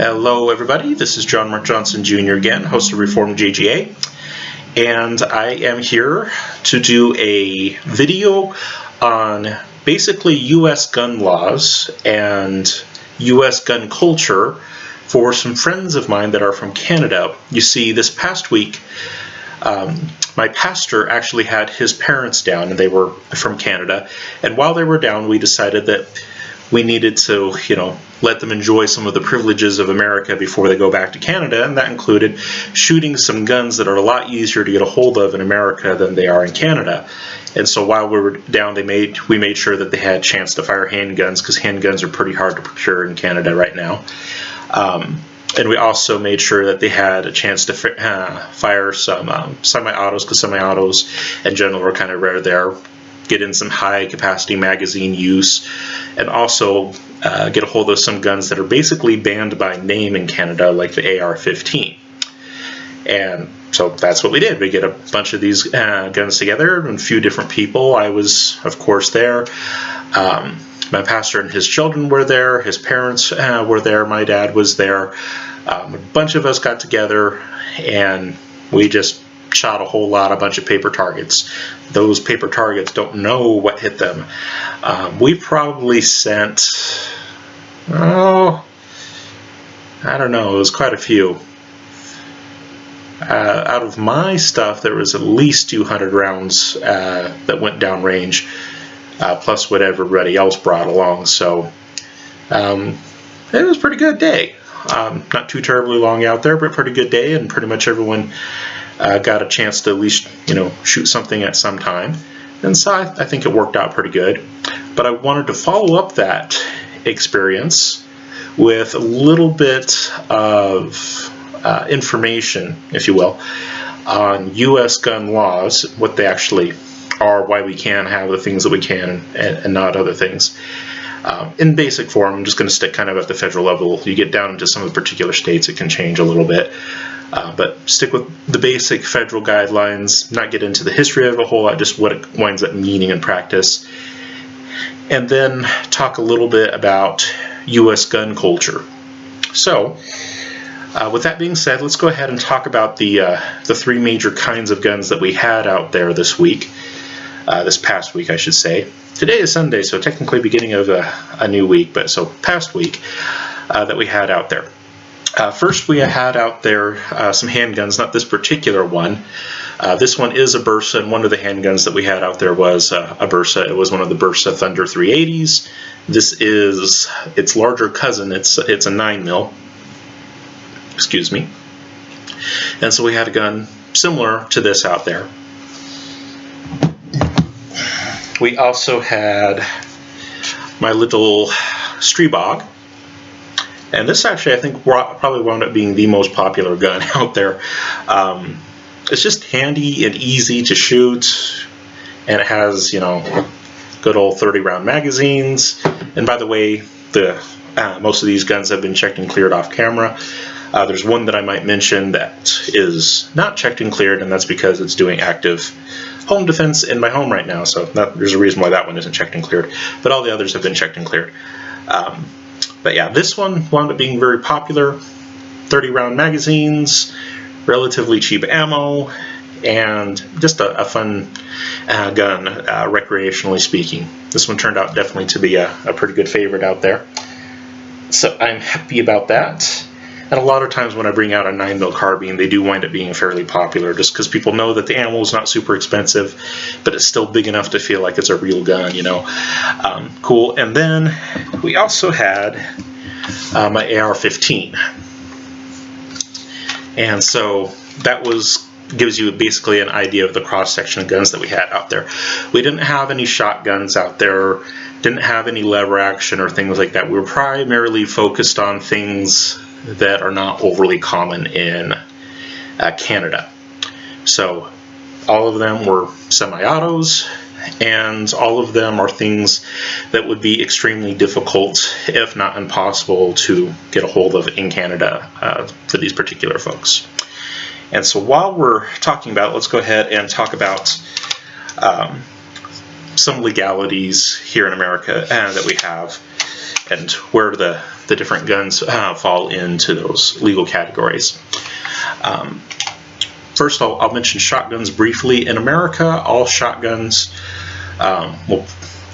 Hello everybody, this is John Mark Johnson Jr. again, host of Reformed JGA, and I am here to do a video on basically U.S. gun laws and U.S. gun culture for some friends of mine that are from Canada. You see, this past week, my pastor actually had his parents down, and they were from Canada, and while they were down, we decided that we needed to, let them enjoy some of the privileges of America before they go back to Canada, and that included shooting some guns that are a lot easier to get a hold of in America than they are in Canada. And so while we were down, we made sure that they had a chance to fire handguns, because handguns are pretty hard to procure in Canada right now. And we also made sure that they had a chance to fire some semi-autos, because semi-autos in general are kind of rare there. Get in some high capacity magazine use, and also get a hold of some guns that are basically banned by name in Canada, like the AR-15. And so that's what we did. We get a bunch of these guns together, and a few different people. I was, of course, there. My pastor and his children were there. His parents were there. My dad was there. A bunch of us got together, and we just shot a bunch of paper targets. Those paper targets don't know what hit them. We probably sent, I don't know, it was quite a few. Out of my stuff, there was at least 200 rounds that went downrange, plus what everybody else brought along. So it was a pretty good day. Not too terribly long out there, but a pretty good day, and pretty much everyone got a chance to at least, shoot something at some time. And so I think it worked out pretty good. But I wanted to follow up that experience with a little bit of information, if you will, on U.S. gun laws, what they actually are, why we can have the things that we can and not other things. In basic form, I'm just going to stick kind of at the federal level. You get down into some of the particular states, it can change a little bit. But stick with the basic federal guidelines, not get into the history of a whole lot, just what it winds up meaning in practice. And then talk a little bit about U.S. gun culture. So, with that being said, let's go ahead and talk about the three major kinds of guns that we had out there this week. This past week, I should say. Today is Sunday, so technically beginning of a new week, but so past week that we had out there. First, we had out there some handguns, not this particular one. This one is a Bersa, and one of the handguns that we had out there was a Bersa. It was one of the Bersa Thunder 380s. This is its larger cousin. It's a 9mm. Excuse me. And so we had a gun similar to this out there. We also had my little Strebog. And this actually, I think, probably wound up being the most popular gun out there. It's just handy and easy to shoot, and it has, good old 30-round magazines. And by the way, most of these guns have been checked and cleared off camera. There's one that I might mention that is not checked and cleared, and that's because it's doing active home defense in my home right now. So there's a reason why that one isn't checked and cleared. But all the others have been checked and cleared. But yeah, this one wound up being very popular. 30-round magazines, relatively cheap ammo, and just a fun gun, recreationally speaking. This one turned out definitely to be a pretty good favorite out there. So I'm happy about that. And a lot of times when I bring out a 9mm carbine, they do wind up being fairly popular, just because people know that the ammo is not super expensive, but it's still big enough to feel like it's a real gun, Cool. And then we also had my AR-15. And so that gives you basically an idea of the cross-section of guns that we had out there. We didn't have any shotguns out there, didn't have any lever action or things like that. We were primarily focused on things that are not overly common in Canada. So all of them were semi-autos, and all of them are things that would be extremely difficult, if not impossible, to get a hold of in Canada for these particular folks. And so while we're talking about it, let's go ahead and talk about some legalities here in America that we have. and where the different guns fall into those legal categories. First, I'll mention shotguns briefly. In America, all shotguns, well,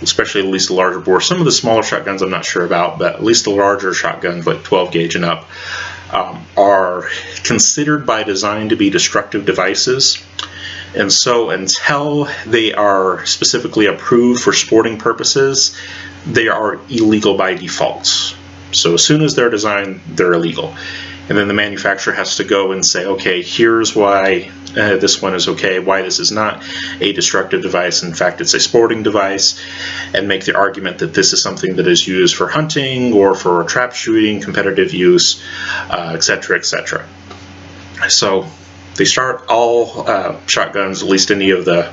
especially at least the larger bore. Some of the smaller shotguns I'm not sure about, but at least the larger shotguns, like 12 gauge and up, are considered by design to be destructive devices. And so until they are specifically approved for sporting purposes, they are illegal by default. So as soon as they're designed, they're illegal. And then the manufacturer has to go and say, okay, here's why this one is okay, why this is not a destructive device. In fact, it's a sporting device, and make the argument that this is something that is used for hunting or for trap shooting, competitive use, etc., etc. So they start all shotguns, at least any of the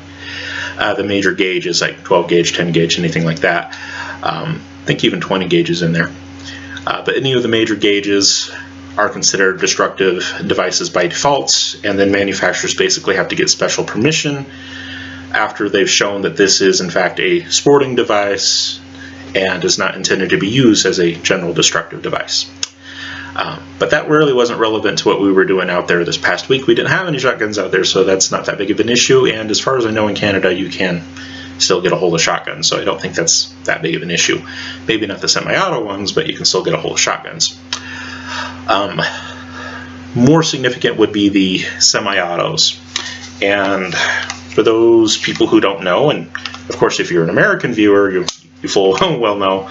major gauges, like 12 gauge, 10 gauge, anything like that. I think even 20 gauges in there. But any of the major gauges are considered destructive devices by default, and then manufacturers basically have to get special permission after they've shown that this is in fact a sporting device and is not intended to be used as a general destructive device. But that really wasn't relevant to what we were doing out there this past week. We didn't have any shotguns out there, so that's not that big of an issue, and as far as I know, in Canada you can still get a hold of shotguns, so I don't think that's that big of an issue. Maybe not the semi-auto ones, but you can still get a hold of shotguns. More significant would be the semi-autos, and for those people who don't know, and of course if you're an American viewer, you full well know,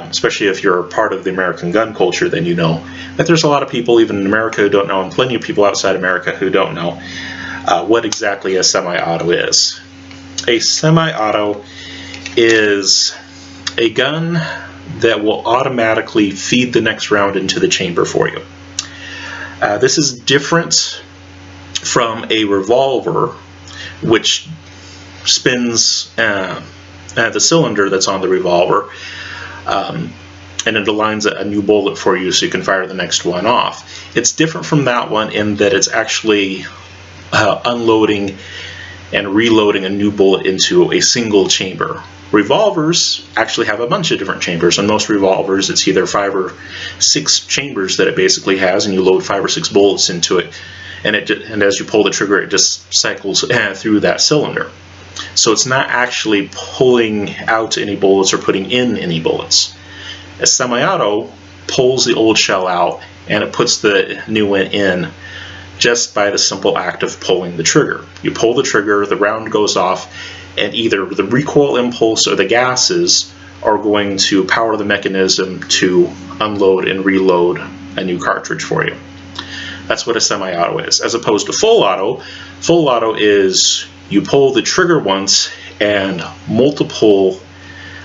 especially if you're part of the American gun culture, then you know that there's a lot of people even in America who don't know, and plenty of people outside America who don't know what exactly a semi-auto is. A semi-auto is a gun that will automatically feed the next round into the chamber for you. This is different from a revolver, which spins the cylinder that's on the revolver, and it aligns a new bullet for you so you can fire the next one off. It's different from that one in that it's actually unloading and reloading a new bullet into a single chamber. Revolvers actually have a bunch of different chambers. On most revolvers, it's either 5 or 6 chambers that it basically has, and you load 5 or 6 bullets into it, and as you pull the trigger, it just cycles through that cylinder. So it's not actually pulling out any bullets or putting in any bullets. A semi-auto pulls the old shell out and it puts the new one in just by the simple act of pulling the trigger. You pull the trigger, the round goes off, and either the recoil impulse or the gases are going to power the mechanism to unload and reload a new cartridge for you. That's what a semi-auto is. As opposed to full auto, full auto is you pull the trigger once and multiple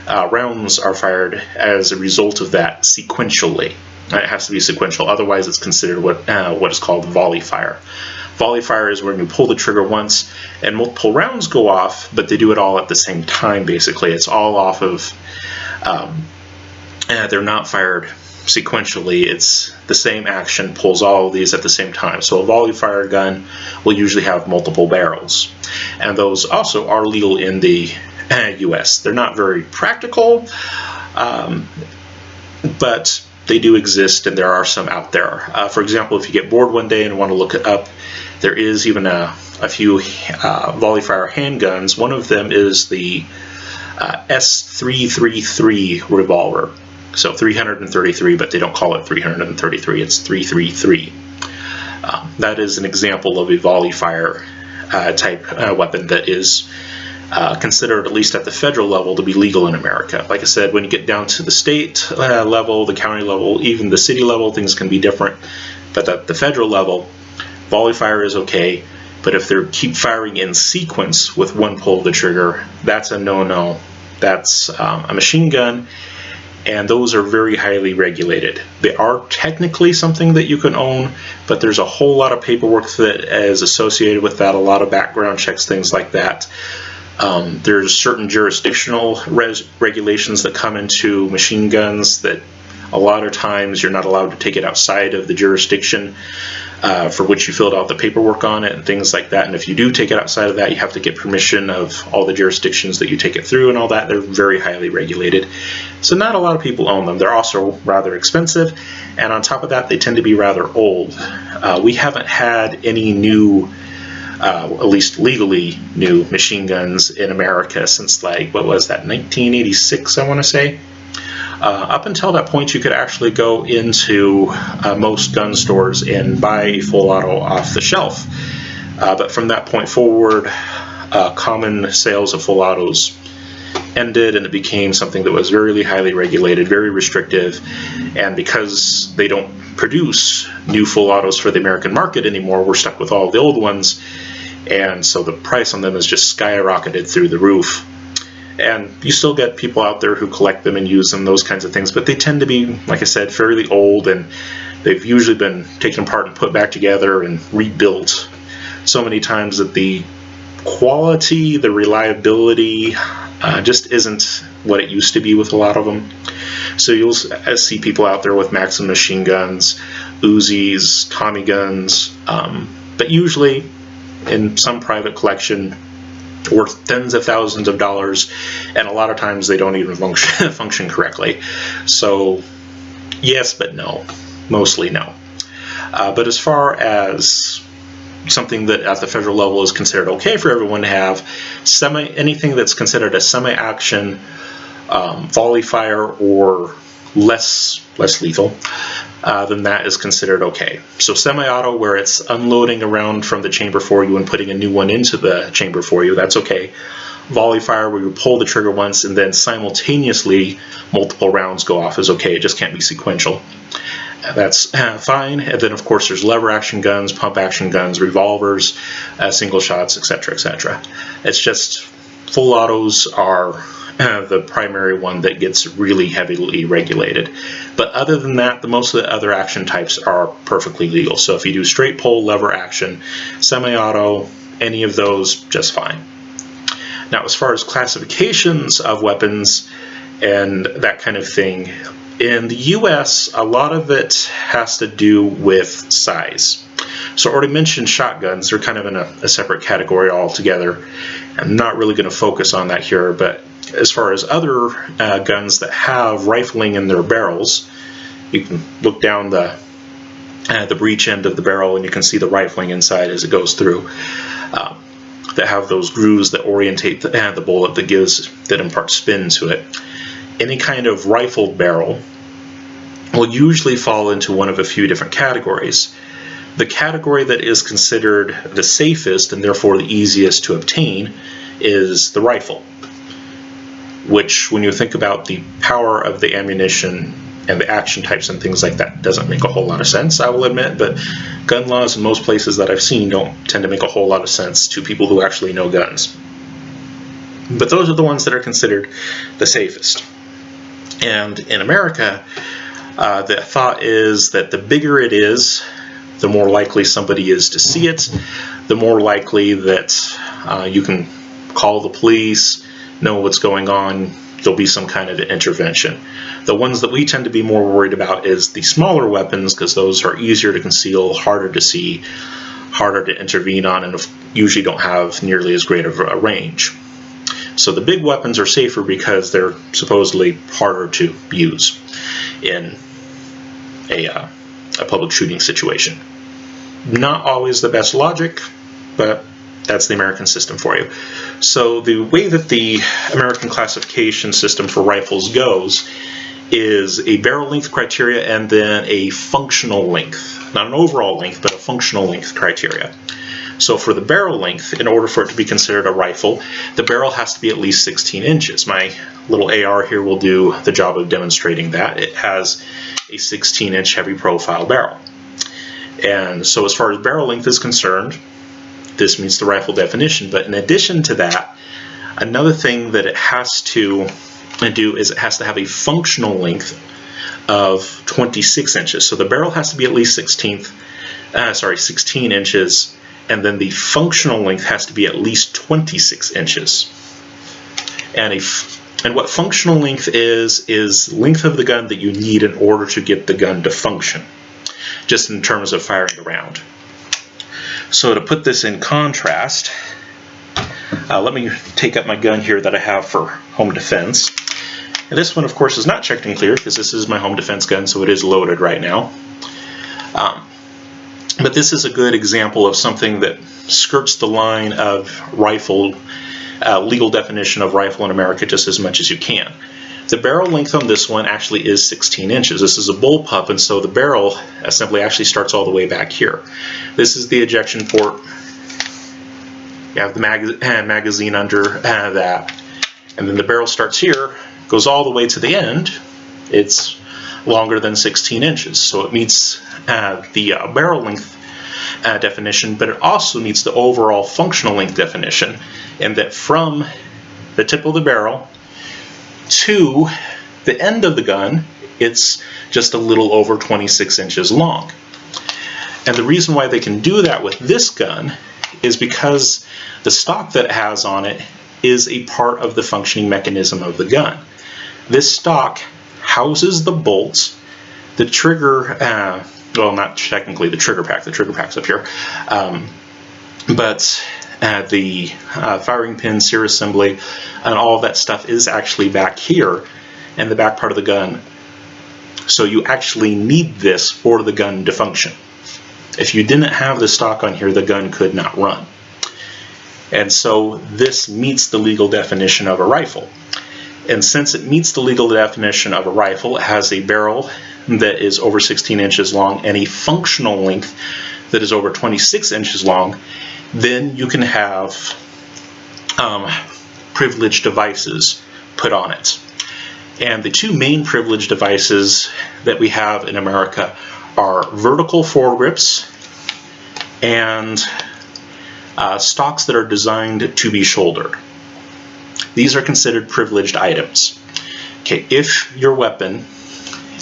rounds are fired as a result of that sequentially. It has to be sequential, otherwise it's considered what is called volley fire. Volley fire is when you pull the trigger once and multiple rounds go off, but they do it all at the same time basically. It's all off of, they're not fired sequentially. It's the same action pulls all of these at the same time. So a volley fire gun will usually have multiple barrels, and those also are legal in the U.S. They're not very practical, but they do exist, and there are some out there. For example, if you get bored one day and want to look it up, there is even a few volley fire handguns. One of them is the S333 revolver. So 333, but they don't call it 333, it's 333. That is an example of a volley fire type weapon that is considered, at least at the federal level, to be legal in America. Like I said, when you get down to the state level, the county level, even the city level, things can be different. But at the federal level, volley fire is okay, but if they keep firing in sequence with one pull of the trigger, that's a no-no. That's a machine gun, and those are very highly regulated. They are technically something that you can own, but there's a whole lot of paperwork that is associated with that, a lot of background checks, things like that. There's certain jurisdictional regulations that come into machine guns that A lot of times you're not allowed to take it outside of the jurisdiction for which you filled out the paperwork on it and things like that. And if you do take it outside of that, you have to get permission of all the jurisdictions that you take it through and all that. They're very highly regulated. So not a lot of people own them. They're also rather expensive. And on top of that, they tend to be rather old. We haven't had any new, at least legally new, machine guns in America since, like, what was that, 1986, I want to say? Up until that point, you could actually go into most gun stores and buy a full auto off the shelf. But from that point forward, common sales of full autos ended, and it became something that was very highly regulated, very restrictive. And because they don't produce new full autos for the American market anymore, we're stuck with all the old ones. And so the price on them has just skyrocketed through the roof. And you still get people out there who collect them and use them, those kinds of things, but they tend to be, like I said, fairly old, and they've usually been taken apart and put back together and rebuilt so many times that the quality, the reliability just isn't what it used to be with a lot of them. So you'll see people out there with Maxim machine guns, Uzis, Tommy guns, but usually in some private collection worth tens of thousands of dollars, and a lot of times they don't even function correctly. So yes, but no. Mostly no. But as far as something that at the federal level is considered okay for everyone to have, anything that's considered a semi-action, volley fire, or less lethal, then that is considered okay. So semi-auto, where it's unloading around from the chamber for you and putting a new one into the chamber for you, that's okay. Volley fire, where you pull the trigger once and then simultaneously multiple rounds go off, is okay. It just can't be sequential. That's fine. And then of course there's lever action guns, pump action guns, revolvers, single shots, etc., etc. It's just full autos are the primary one that gets really heavily regulated. But other than that, most of the other action types are perfectly legal. So if you do straight pull, lever action, semi-auto, any of those, just fine. Now, as far as classifications of weapons and that kind of thing, in the U.S., a lot of it has to do with size. So I already mentioned shotguns. They're kind of in a separate category altogether. I'm not really going to focus on that here, but as far as other guns that have rifling in their barrels, you can look down the breech end of the barrel and you can see the rifling inside as it goes through, that have those grooves that orientate the bullet, that impart spin to it. Any kind of rifled barrel will usually fall into one of a few different categories. The category that is considered the safest and therefore the easiest to obtain is the rifle, which, when you think about the power of the ammunition and the action types and things like that, doesn't make a whole lot of sense, I will admit. But gun laws in most places that I've seen don't tend to make a whole lot of sense to people who actually know guns. But those are the ones that are considered the safest. And in America, the thought is that the bigger it is, the more likely somebody is to see it, the more likely that you can call the police, know what's going on, there'll be some kind of intervention. The ones that we tend to be more worried about is the smaller weapons, because those are easier to conceal, harder to see, harder to intervene on, and usually don't have nearly as great of a range. So the big weapons are safer because they're supposedly harder to use in a public shooting situation. Not always the best logic, but that's the American system for you. So the way that the American classification system for rifles goes is a barrel length criteria and then a functional length. Not an overall length, but a functional length criteria. So for the barrel length, in order for it to be considered a rifle, the barrel has to be at least 16 inches. My little AR here will do the job of demonstrating that. It has a 16-inch heavy profile barrel. And so as far as barrel length is concerned, this meets the rifle definition. But in addition to that, another thing that it has to do is it has to have a functional length of 26 inches. So the barrel has to be at least 16 inches, and then the functional length has to be at least 26 inches. And And what functional length is length of the gun that you need in order to get the gun to function, just in terms of firing the round. So to put this in contrast, let me take up my gun here that I have for home defense. And this one, of course, is not checked and cleared because this is my home defense gun, so it is loaded right now. But this is a good example of something that skirts the line of rifle, legal definition of rifle in America just as much as you can. The barrel length on this one actually is 16 inches. This is a bullpup, and so the barrel assembly actually starts all the way back here. This is the ejection port. You have the magazine under that, and then the barrel starts here, goes all the way to the end. It's longer than 16 inches, so it meets the barrel length definition, but it also meets the overall functional length definition, in that from the tip of the barrel to the end of the gun, it's just a little over 26 inches long. And the reason why they can do that with this gun is because the stock that it has on it is a part of the functioning mechanism of the gun. This stock houses the bolts, the trigger, well, not technically the trigger pack's up here, but the firing pin, sear assembly, and all of that stuff is actually back here in the back part of the gun. So you actually need this for the gun to function. If you didn't have the stock on here, the gun could not run. And so this meets the legal definition of a rifle. And since it meets the legal definition of a rifle, it has a barrel that is over 16 inches long and a functional length that is over 26 inches long, then you can have privileged devices put on it. And the two main privileged devices that we have in America are vertical foregrips and stocks that are designed to be shouldered. These are considered privileged items. Okay, if your weapon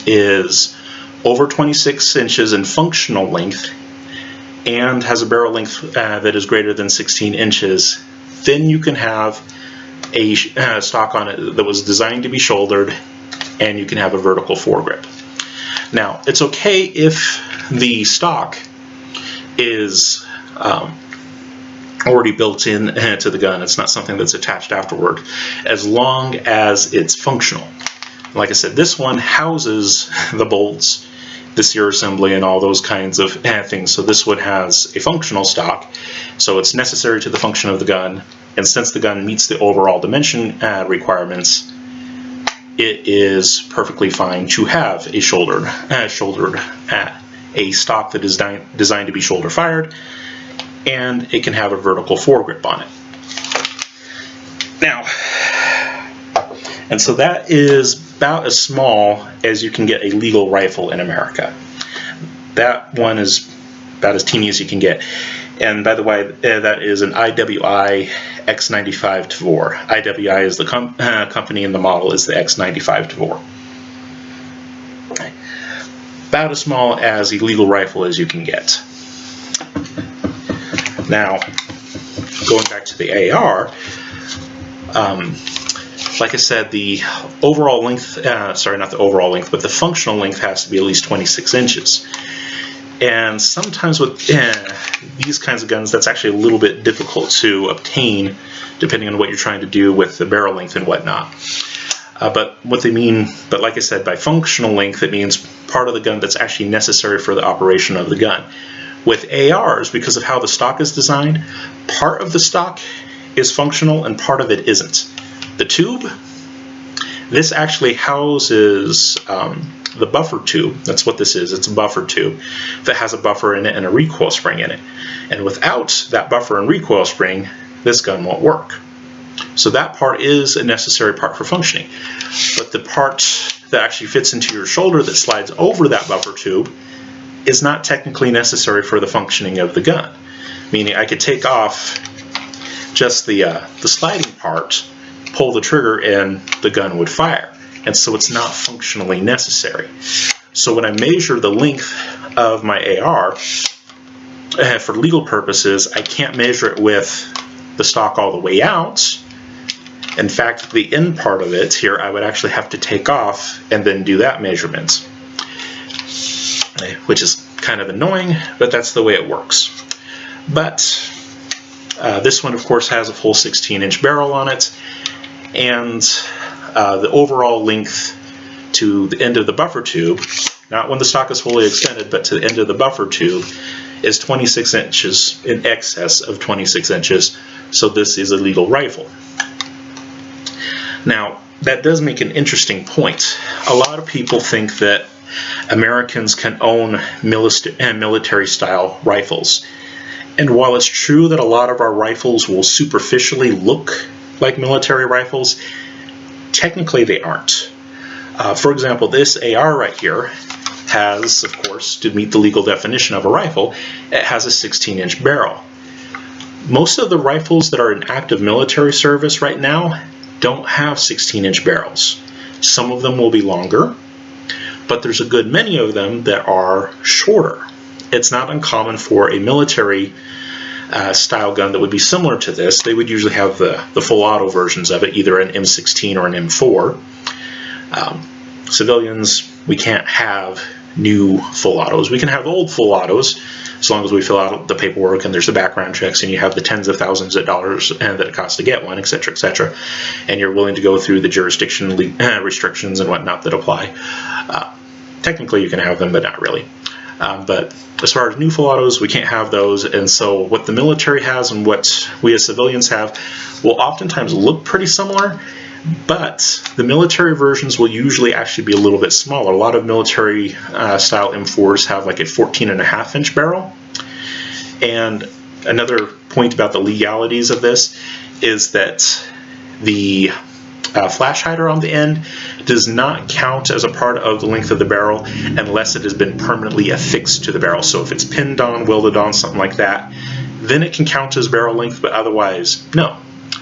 is over 26 inches in functional length and has a barrel length that is greater than 16 inches, then you can have a stock on it that was designed to be shouldered, and you can have a vertical foregrip. Now, it's okay if the stock is already built in to the gun. It's not something that's attached afterward, as long as it's functional. Like I said, this one houses the bolts, the sear assembly, and all those kinds of things. So this one has a functional stock, so it's necessary to the function of the gun. And since the gun meets the overall dimension requirements, it is perfectly fine to have a shouldered a stock that is designed to be shoulder fired, and it can have a vertical foregrip on it. Now, and so that is about as small as you can get a legal rifle in America. That one is about as teeny as you can get. And by the way, that is an IWI X95-4. IWI is the company, and the model is the X95-4. About as small as a legal rifle as you can get. Now, going back to the AR, like I said, the overall length, sorry, not the overall length, but the functional length has to be at least 26 inches. And sometimes with these kinds of guns, that's actually a little bit difficult to obtain, depending on what you're trying to do with the barrel length and whatnot. But what they mean, but like I said, by functional length, it means part of the gun that's actually necessary for the operation of the gun. With ARs, because of how the stock is designed, part of the stock is functional and part of it isn't. The tube, this actually houses the buffer tube. That's what this is. It's a buffer tube that has a buffer in it and a recoil spring in it. And without that buffer and recoil spring, this gun won't work. So that part is a necessary part for functioning. But the part that actually fits into your shoulder that slides over that buffer tube is not technically necessary for the functioning of the gun. Meaning I could take off just the sliding part, pull the trigger, and the gun would fire. And so it's not functionally necessary. So when I measure the length of my AR, for legal purposes, I can't measure it with the stock all the way out, In fact, the end part of it here, I would actually have to take off and then do that measurement, which is kind of annoying, but that's the way it works. But this one, of course, has a full 16-inch barrel on it, and the overall length to the end of the buffer tube, not when the stock is fully extended, but to the end of the buffer tube, is 26 inches, in excess of 26 inches, so this is a legal rifle. Now, that does make an interesting point. A lot of people think that Americans can own military-style rifles. And while it's true that a lot of our rifles will superficially look like military rifles, technically they aren't. For example, this AR right here has, of course, to meet the legal definition of a rifle, it has a 16-inch barrel. Most of the rifles that are in active military service right now don't have 16-inch barrels. Some of them will be longer, but there's a good many of them that are shorter. It's not uncommon for a military style gun that would be similar to this. They would usually have the full auto versions of it, either an M16 or an M4. Civilians, we can't have new full autos. We can have old full autos as long as we fill out the paperwork and there's the background checks and you have the tens of thousands of dollars that it costs to get one, etc., etc., and you're willing to go through the jurisdiction restrictions and whatnot that apply. Technically you can have them, but not really. But as far as new full autos, we can't have those, and so what the military has and what we as civilians have will oftentimes look pretty similar, but the military versions will usually actually be a little bit smaller. A lot of military style M4s have like a 14.5-inch barrel. And another point about the legalities of this is that the flash hider on the end does not count as a part of the length of the barrel unless it has been permanently affixed to the barrel. So if it's pinned on, welded on, something like that, then it can count as barrel length, but otherwise, no.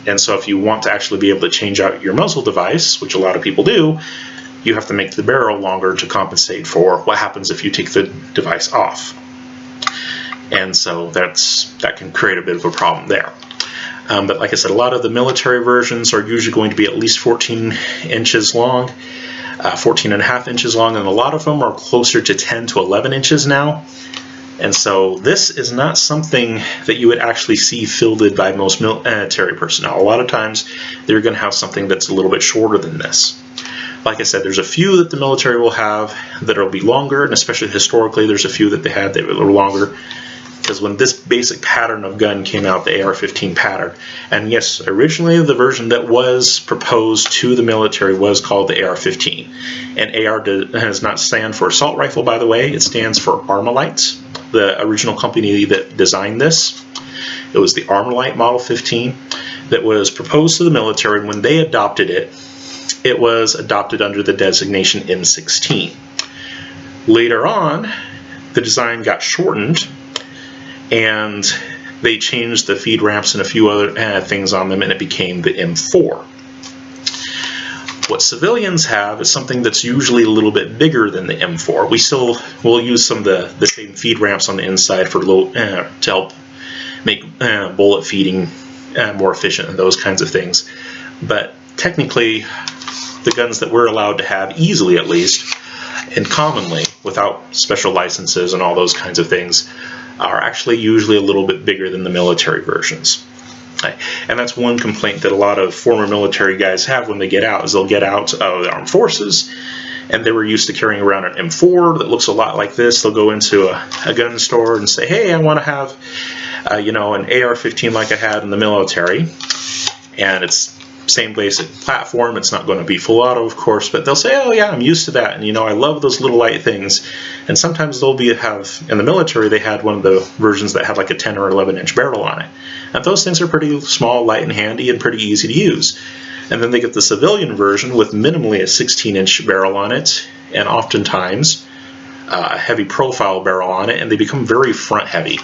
And so if you want to actually be able to change out your muzzle device, which a lot of people do, you have to make the barrel longer to compensate for what happens if you take the device off. And so that can create a bit of a problem there. But like I said, a lot of the military versions are usually going to be at least 14 inches long, 14.5 inches long, and a lot of them are closer to 10 to 11 inches now. And so this is not something that you would actually see fielded by most military personnel. A lot of times they're going to have something that's a little bit shorter than this. Like I said, there's a few that the military will have that will be longer, and especially historically there's a few that they had that were longer. Because when this basic pattern of gun came out, the AR-15 pattern, and yes, originally the version that was proposed to the military was called the AR-15. And AR does not stand for assault rifle, by the way. It stands for Armalite, the original company that designed this. It was the Armalite Model 15 that was proposed to the military. When they adopted it, it was adopted under the designation M16. Later on, the design got shortened, and they changed the feed ramps and a few other things on them, and it became the M4. What civilians have is something that's usually a little bit bigger than the M4. We still will use some of the same feed ramps on the inside for to help make bullet feeding more efficient and those kinds of things. But technically, the guns that we're allowed to have, easily at least, and commonly, without special licenses and all those kinds of things, are actually usually a little bit bigger than the military versions. And that's one complaint that a lot of former military guys have when they get out, is they'll get out of the armed forces and they were used to carrying around an M4 that looks a lot like this. They'll go into a gun store and say, hey, I want to have an AR-15 like I had in the military, and it's same basic platform. It's not going to be full auto, of course, but they'll say, oh yeah, I'm used to that, and I love those little light things. And sometimes they'll have in the military, they had one of the versions that had like a 10 or 11 inch barrel on it, and those things are pretty small, light and handy, and pretty easy to use. And then they get the civilian version with minimally a 16-inch barrel on it, and oftentimes a heavy profile barrel on it, and they become very front heavy.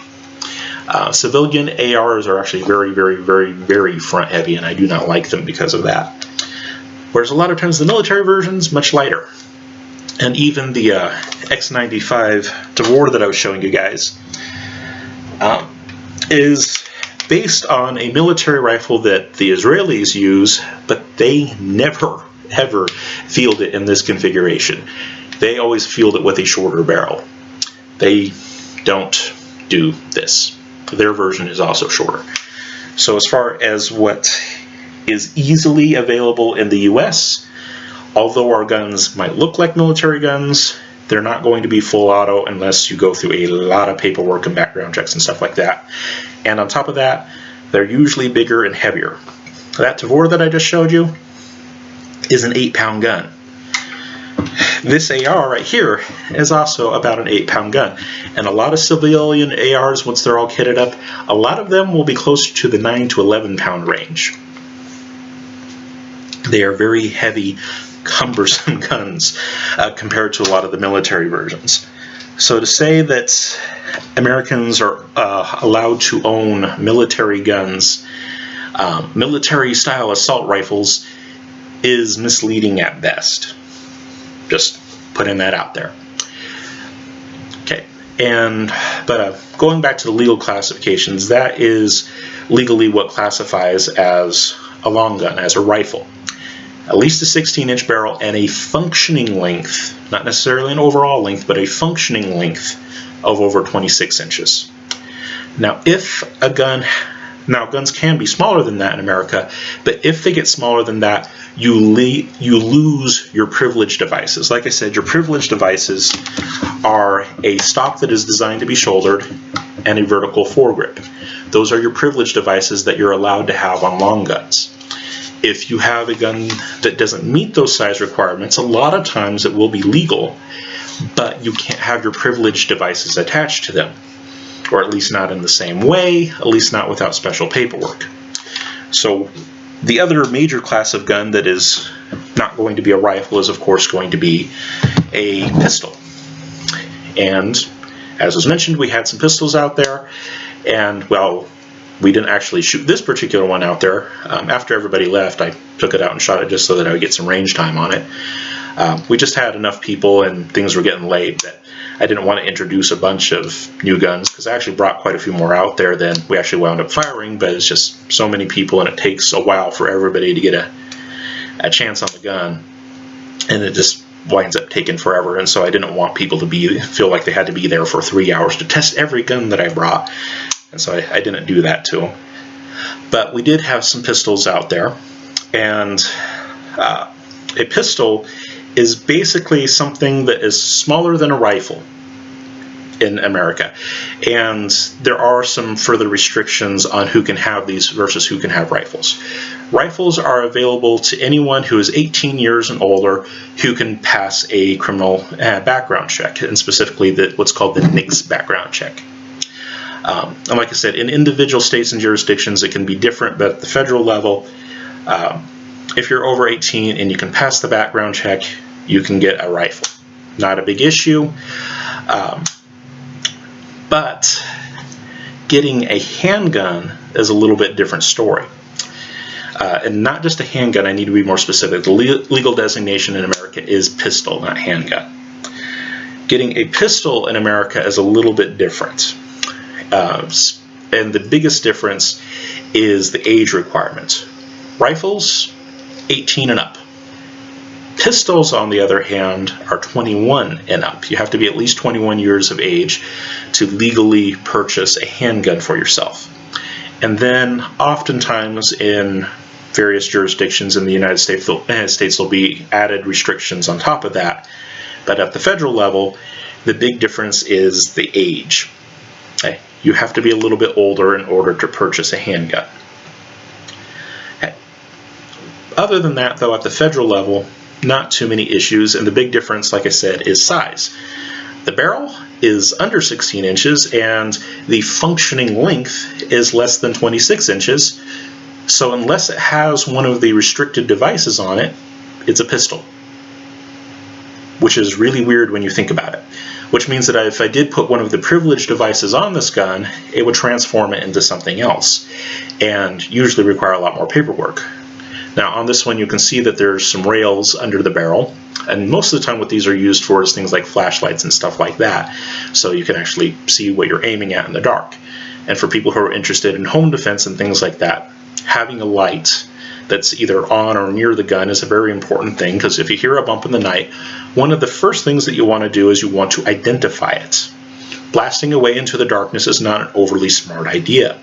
Civilian ARs are actually very, very, very, very front heavy, and I do not like them because of that. Whereas a lot of times the military version's much lighter. And even the X95 DeVore that I was showing you guys is based on a military rifle that the Israelis use, but they never, ever field it in this configuration. They always field it with a shorter barrel. They don't do this. Their version is also shorter. So as far as what is easily available in the US, although our guns might look like military guns, they're not going to be full auto unless you go through a lot of paperwork and background checks and stuff like that. And on top of that, they're usually bigger and heavier. That Tavor that I just showed you is an 8-pound gun. This AR right here is also about an 8-pound gun. And a lot of civilian ARs, once they're all kitted up, a lot of them will be closer to the 9 to 11-pound range. They are very heavy, cumbersome guns compared to a lot of the military versions. So to say that Americans are allowed to own military guns, military-style assault rifles, is misleading at best. Just putting that out there. Okay, but going back to the legal classifications, that is legally what classifies as a long gun, as a rifle. At least a 16-inch barrel and a functioning length, not necessarily an overall length, but a functioning length of over 26 inches. Now, guns can be smaller than that in America, but if they get smaller than that, you lose your privilege devices. Like I said, your privilege devices are a stock that is designed to be shouldered and a vertical foregrip. Those are your privilege devices that you're allowed to have on long guns. If you have a gun that doesn't meet those size requirements, a lot of times it will be legal, but you can't have your privilege devices attached to them, or at least not in the same way, at least not without special paperwork. So the other major class of gun that is not going to be a rifle is, of course, going to be a pistol. And as was mentioned, we had some pistols out there, and well, we didn't actually shoot this particular one out there. After everybody left, I took it out and shot it just so that I would get some range time on it. We just had enough people and things were getting late that I didn't want to introduce a bunch of new guns, because I actually brought quite a few more out there than we actually wound up firing, but it's just so many people and it takes a while for everybody to get a chance on the gun, and it just winds up taking forever. And so I didn't want people to feel like they had to be there for 3 hours to test every gun that I brought. And so I didn't do that to them. But we did have some pistols out there, and a pistol is basically something that is smaller than a rifle in America. And there are some further restrictions on who can have these versus who can have rifles. Rifles are available to anyone who is 18 years and older who can pass a criminal background check, and specifically what's called the NICS background check. And like I said, in individual states and jurisdictions it can be different, but at the federal level, if you're over 18 and you can pass the background check, you can get a rifle. Not a big issue, but getting a handgun is a little bit different story. And not just a handgun, I need to be more specific. The legal designation in America is pistol, not handgun. Getting a pistol in America is a little bit different. And the biggest difference is the age requirement. Rifles, 18 and up. Pistols, on the other hand, are 21 and up. You have to be at least 21 years of age to legally purchase a handgun for yourself. And then oftentimes in various jurisdictions in the United States there'll be added restrictions on top of that. But at the federal level, the big difference is the age. Okay. You have to be a little bit older in order to purchase a handgun. Okay. Other than that, though, at the federal level, not too many issues, and the big difference, like I said, is size. The barrel is under 16 inches, and the functioning length is less than 26 inches, so unless it has one of the restricted devices on it, it's a pistol. Which is really weird when you think about it. Which means that if I did put one of the privileged devices on this gun, it would transform it into something else, and usually require a lot more paperwork. Now on this one you can see that there's some rails under the barrel, and most of the time what these are used for is things like flashlights and stuff like that, so you can actually see what you're aiming at in the dark. And for people who are interested in home defense and things like that, having a light that's either on or near the gun is a very important thing, because if you hear a bump in the night, one of the first things that you want to do is you want to identify it. Blasting away into the darkness is not an overly smart idea.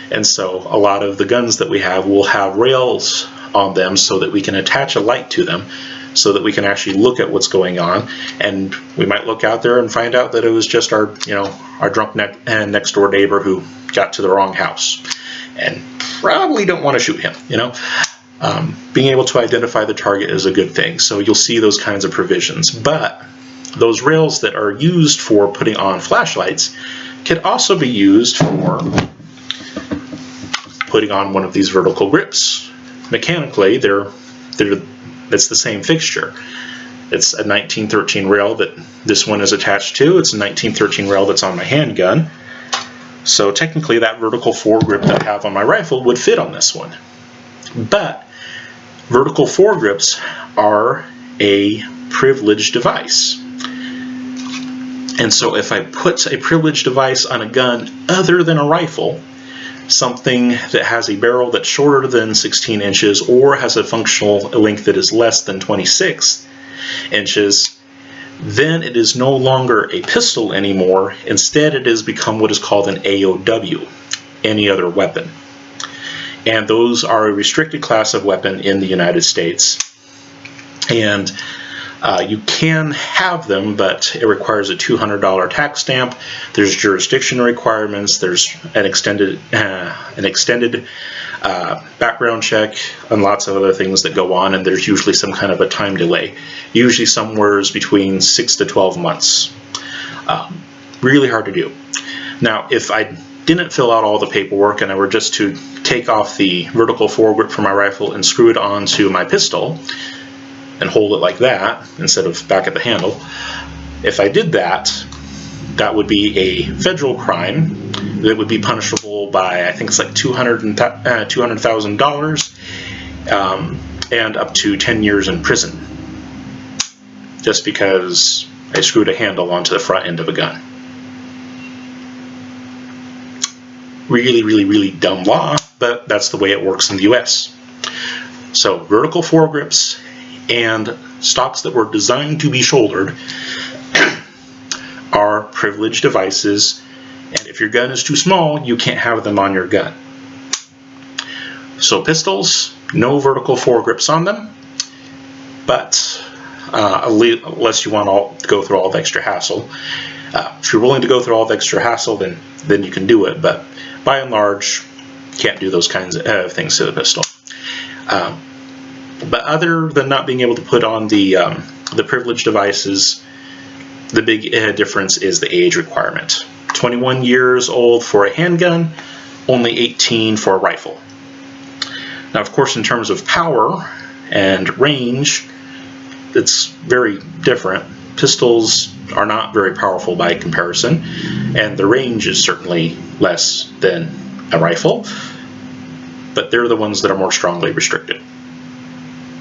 And so a lot of the guns that we have will have rails on them so that we can attach a light to them, so that we can actually look at what's going on. And we might look out there and find out that it was just our drunk next door neighbor who got to the wrong house, and probably don't want to shoot him. Being able to identify the target is a good thing. So you'll see those kinds of provisions. But those rails that are used for putting on flashlights could also be used for putting on one of these vertical grips. Mechanically, it's the same fixture. It's a 1913 rail that this one is attached to. It's a 1913 rail that's on my handgun. So technically that vertical foregrip that I have on my rifle would fit on this one. But vertical foregrips are a privileged device. And so if I put a privileged device on a gun other than a rifle, something that has a barrel that's shorter than 16 inches or has a functional length that is less than 26 inches, then it is no longer a pistol anymore. Instead, it has become what is called an AOW, any other weapon. And those are a restricted class of weapon in the United States. And you can have them, but it requires a $200 tax stamp. There's jurisdiction requirements. There's an extended background check, and lots of other things that go on. And there's usually some kind of a time delay, usually somewhere between 6 to 12 months. Really hard to do. Now, if I didn't fill out all the paperwork and I were just to take off the vertical foregrip from my rifle and screw it onto my pistol and hold it like that instead of back at the handle, if I did that, that would be a federal crime that would be punishable by, I think it's like $200,000 and up to 10 years in prison, just because I screwed a handle onto the front end of a gun. Really, really, really dumb law, but that's the way it works in the U.S. So vertical foregrips and stocks that were designed to be shouldered are privileged devices, and if your gun is too small, you can't have them on your gun. So pistols, no vertical foregrips on them, but unless you want to go through all the extra hassle. If you're willing to go through all the extra hassle, then you can do it, but by and large, can't do those kinds of things to the pistol. But other than not being able to put on the privileged devices, the big difference is the age requirement. 21 years old for a handgun, only 18 for a rifle. Now, of course, in terms of power and range, it's very different. Pistols are not very powerful by comparison, and the range is certainly less than a rifle, but they're the ones that are more strongly restricted,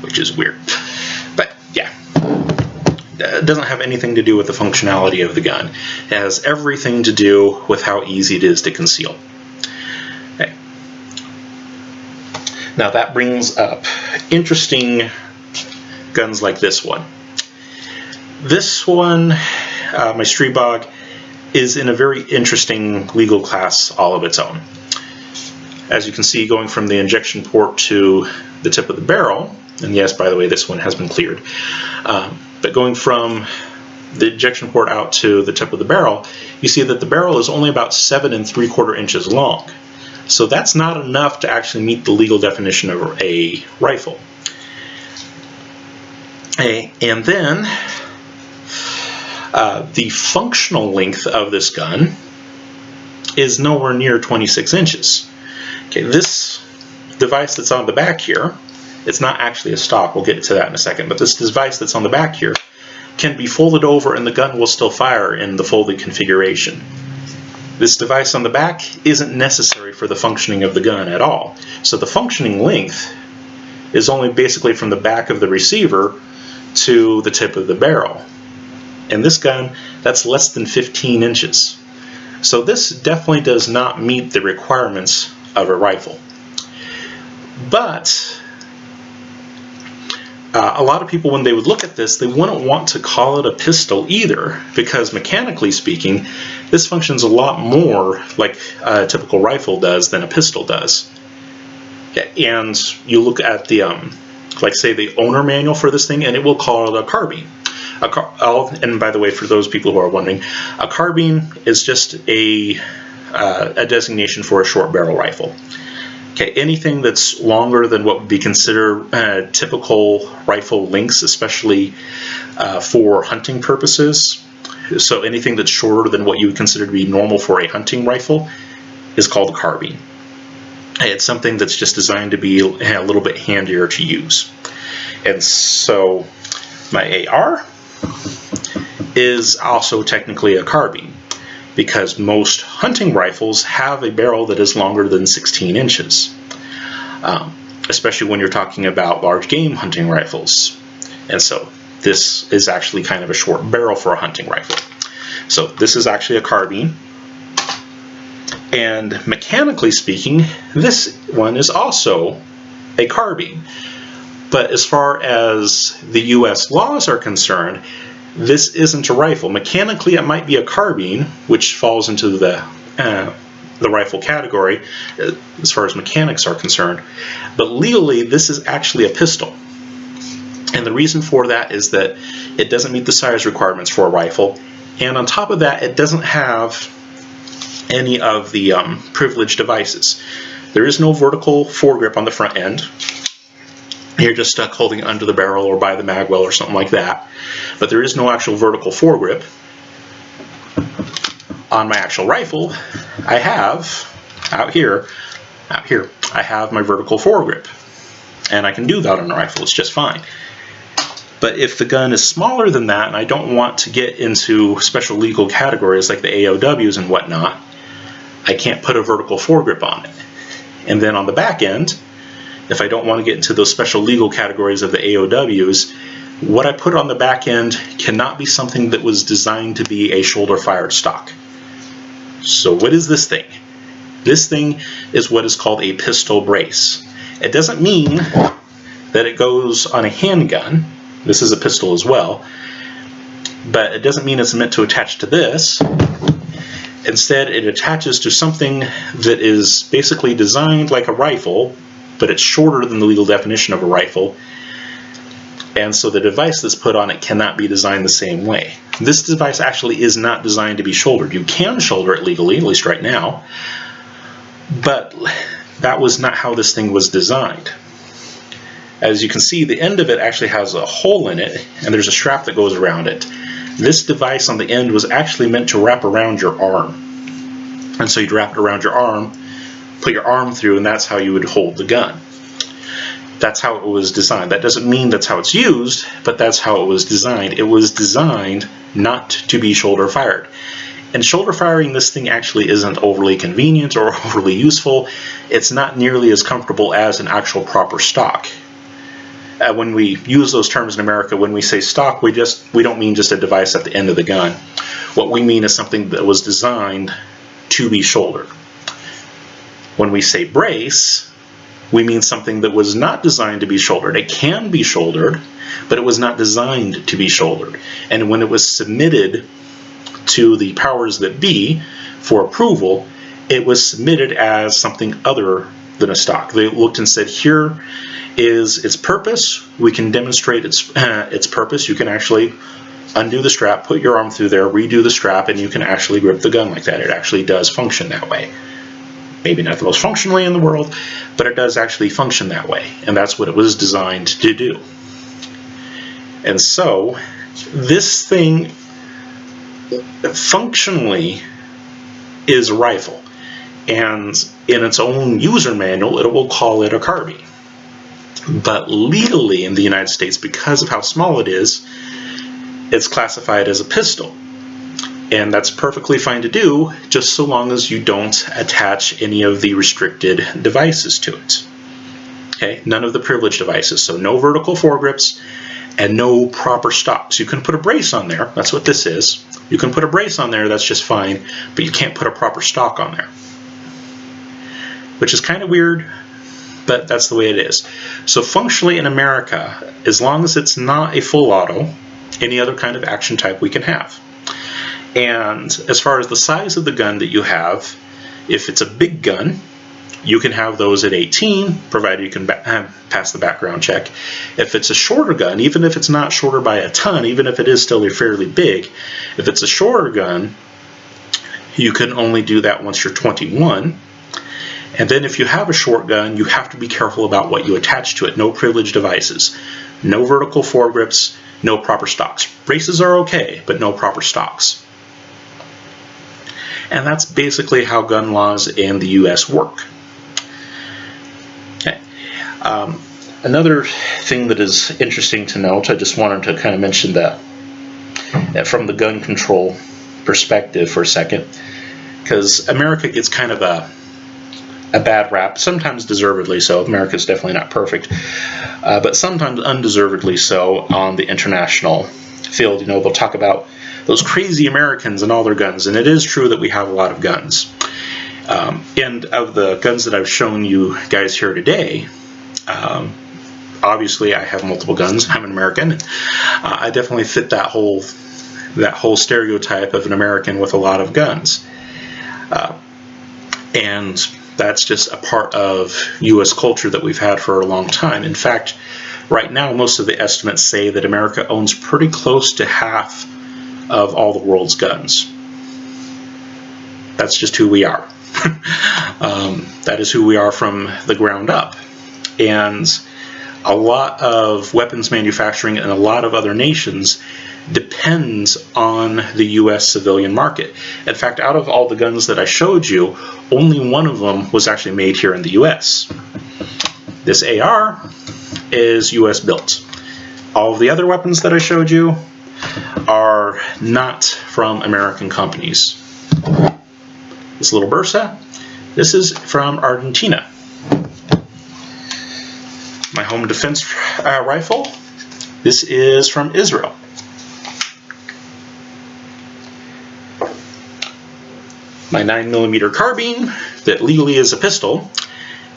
which is weird. But yeah, it doesn't have anything to do with the functionality of the gun. It has everything to do with how easy it is to conceal. Okay. Now that brings up interesting guns like this one. This one, my Streebog, is in a very interesting legal class all of its own. As you can see, going from the injection port to the tip of the barrel, and yes, by the way, this one has been cleared, but going from the injection port out to the tip of the barrel, you see that the barrel is only about 7 3/4 inches long. So that's not enough to actually meet the legal definition of a rifle. And then the functional length of this gun is nowhere near 26 inches. Okay, this device that's on the back here, it's not actually a stock, we'll get to that in a second, but this device that's on the back here can be folded over and the gun will still fire in the folded configuration. This device on the back isn't necessary for the functioning of the gun at all. So the functioning length is only basically from the back of the receiver to the tip of the barrel. And this gun, that's less than 15 inches. So this definitely does not meet the requirements of a rifle. But a lot of people, when they would look at this, they wouldn't want to call it a pistol either, because mechanically speaking, this functions a lot more like a typical rifle does than a pistol does. And you look at the, like say the owner manual for this thing, and it will call it a carbine. And by the way, for those people who are wondering, a carbine is just a designation for a short barrel rifle. Okay, anything that's longer than what would be considered typical rifle lengths, especially for hunting purposes, so anything that's shorter than what you would consider to be normal for a hunting rifle is called a carbine. It's something that's just designed to be a little bit handier to use. And so my AR is also technically a carbine, because most hunting rifles have a barrel that is longer than 16 inches, especially when you're talking about large game hunting rifles. And so this is actually kind of a short barrel for a hunting rifle. So this is actually a carbine. And mechanically speaking, this one is also a carbine. But as far as the U.S. laws are concerned, this isn't a rifle. Mechanically, it might be a carbine, which falls into the rifle category as far as mechanics are concerned. But legally, this is actually a pistol. And the reason for that is that it doesn't meet the size requirements for a rifle. And on top of that, it doesn't have any of the privileged devices. There is no vertical foregrip on the front end. You're just stuck holding it under the barrel or by the mag well or something like that. But there is no actual vertical foregrip. On my actual rifle, I have, out here, I have my vertical foregrip. And I can do that on a rifle, it's just fine. But if the gun is smaller than that, and I don't want to get into special legal categories like the AOWs and whatnot, I can't put a vertical foregrip on it. And then on the back end, if I don't want to get into those special legal categories of the AOWs, what I put on the back end cannot be something that was designed to be a shoulder-fired stock. So what is this thing? This thing is what is called a pistol brace. It doesn't mean that it goes on a handgun. This is a pistol as well. But it doesn't mean it's meant to attach to this. Instead, it attaches to something that is basically designed like a rifle, but it's shorter than the legal definition of a rifle. And so the device that's put on it cannot be designed the same way. This device actually is not designed to be shouldered. You can shoulder it legally, at least right now, but that was not how this thing was designed. As you can see, the end of it actually has a hole in it, and there's a strap that goes around it. This device on the end was actually meant to wrap around your arm. And so you'd wrap it around your arm, put your arm through, and that's how you would hold the gun. That's how it was designed. That doesn't mean that's how it's used, but that's how it was designed. It was designed not to be shoulder fired. And shoulder firing this thing actually isn't overly convenient or overly useful. It's not nearly as comfortable as an actual proper stock. When we use those terms in America, when we say stock, we don't mean just a device at the end of the gun. What we mean is something that was designed to be shouldered. When we say brace, we mean something that was not designed to be shouldered. It can be shouldered, but it was not designed to be shouldered. And when it was submitted to the powers that be for approval, it was submitted as something other than a stock. They looked and said, here is its purpose. We can demonstrate its purpose. You can actually undo the strap, put your arm through there, redo the strap, and you can actually grip the gun like that. It actually does function that way. Maybe not the most functional way in the world, but it does actually function that way, and that's what it was designed to do. And so this thing functionally is a rifle, and in its own user manual it will call it a carbine. But legally in the United States, because of how small it is, it's classified as a pistol. And that's perfectly fine to do, just so long as you don't attach any of the restricted devices to it. Okay, none of the privileged devices. So no vertical foregrips and no proper stocks. You can put a brace on there. That's what this is. You can put a brace on there. That's just fine. But you can't put a proper stock on there, which is kind of weird, but that's the way it is. So functionally in America, as long as it's not a full auto, any other kind of action type we can have. And as far as the size of the gun that you have, if it's a big gun, you can have those at 18, provided you can pass the background check. If it's a shorter gun, even if it's not shorter by a ton, even if it is still fairly big, if it's a shorter gun, you can only do that once you're 21. And then if you have a short gun, you have to be careful about what you attach to it. No privileged devices, no vertical foregrips, no proper stocks. Braces are okay, but no proper stocks. And that's basically how gun laws in the U.S. work. Okay. Another thing that is interesting to note, I just wanted to kind of mention that from the gun control perspective for a second, because America gets kind of a bad rap, sometimes deservedly so. America's definitely not perfect, but sometimes undeservedly so on the international field. You know, they'll talk about those crazy Americans and all their guns, and it is true that we have a lot of guns. And of the guns that I've shown you guys here today, obviously I have multiple guns. I'm an American. I definitely fit that whole stereotype of an American with a lot of guns. And that's just a part of U.S. culture that we've had for a long time. In fact, right now, most of the estimates say that America owns pretty close to half of all the world's guns. That's just who we are. That is who we are from the ground up. And a lot of weapons manufacturing in a lot of other nations depends on the U.S. civilian market. In fact, out of all the guns that I showed you, only one of them was actually made here in the U.S. This AR is U.S. built. All of the other weapons that I showed you are not from American companies. This little Bursa, this is from Argentina. My home defense rifle, this is from Israel. My 9mm carbine, that legally is a pistol,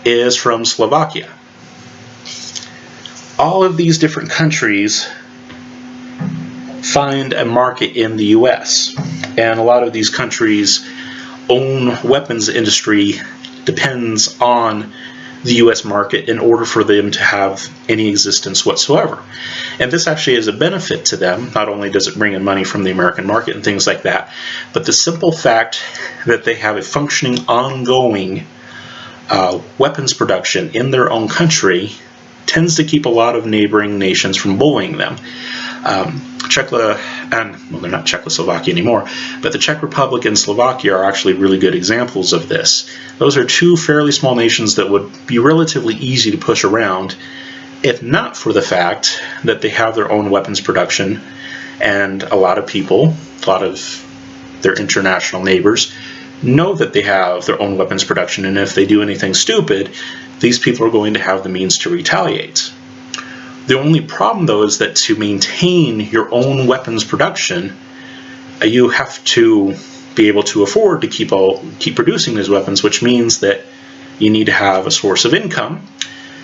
is from Slovakia. All of these different countries find a market in the U.S. And a lot of these countries' own weapons industry depends on the U.S. market in order for them to have any existence whatsoever. And this actually is a benefit to them. Not only does it bring in money from the American market and things like that, but the simple fact that they have a functioning, ongoing weapons production in their own country tends to keep a lot of neighboring nations from bullying them. Well, they're not Czechoslovakia anymore, but the Czech Republic and Slovakia are actually really good examples of this. Those are two fairly small nations that would be relatively easy to push around, if not for the fact that they have their own weapons production, and a lot of people, a lot of their international neighbors, know that they have their own weapons production, and if they do anything stupid, these people are going to have the means to retaliate. The only problem, though, is that to maintain your own weapons production, you have to be able to afford to keep producing these weapons, which means that you need to have a source of income.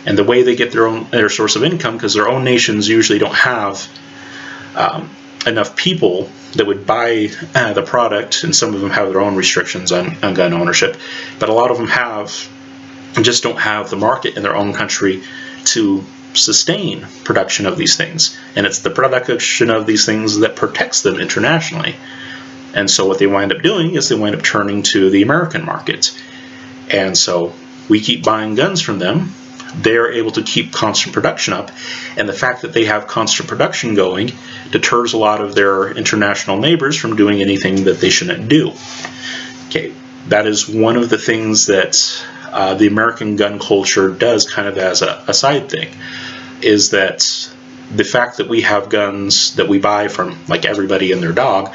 And the way they get their source of income, because their own nations usually don't have enough people that would buy the product, and some of them have their own restrictions on gun ownership, but a lot of them just don't have the market in their own country to sustain production of these things. And it's the production of these things that protects them internationally. And so what they wind up doing is they wind up turning to the American market. And so we keep buying guns from them. They're able to keep constant production up. And the fact that they have constant production going deters a lot of their international neighbors from doing anything that they shouldn't do. Okay, that is one of the things that the American gun culture does kind of as a side thing, is that the fact that we have guns that we buy from like everybody and their dog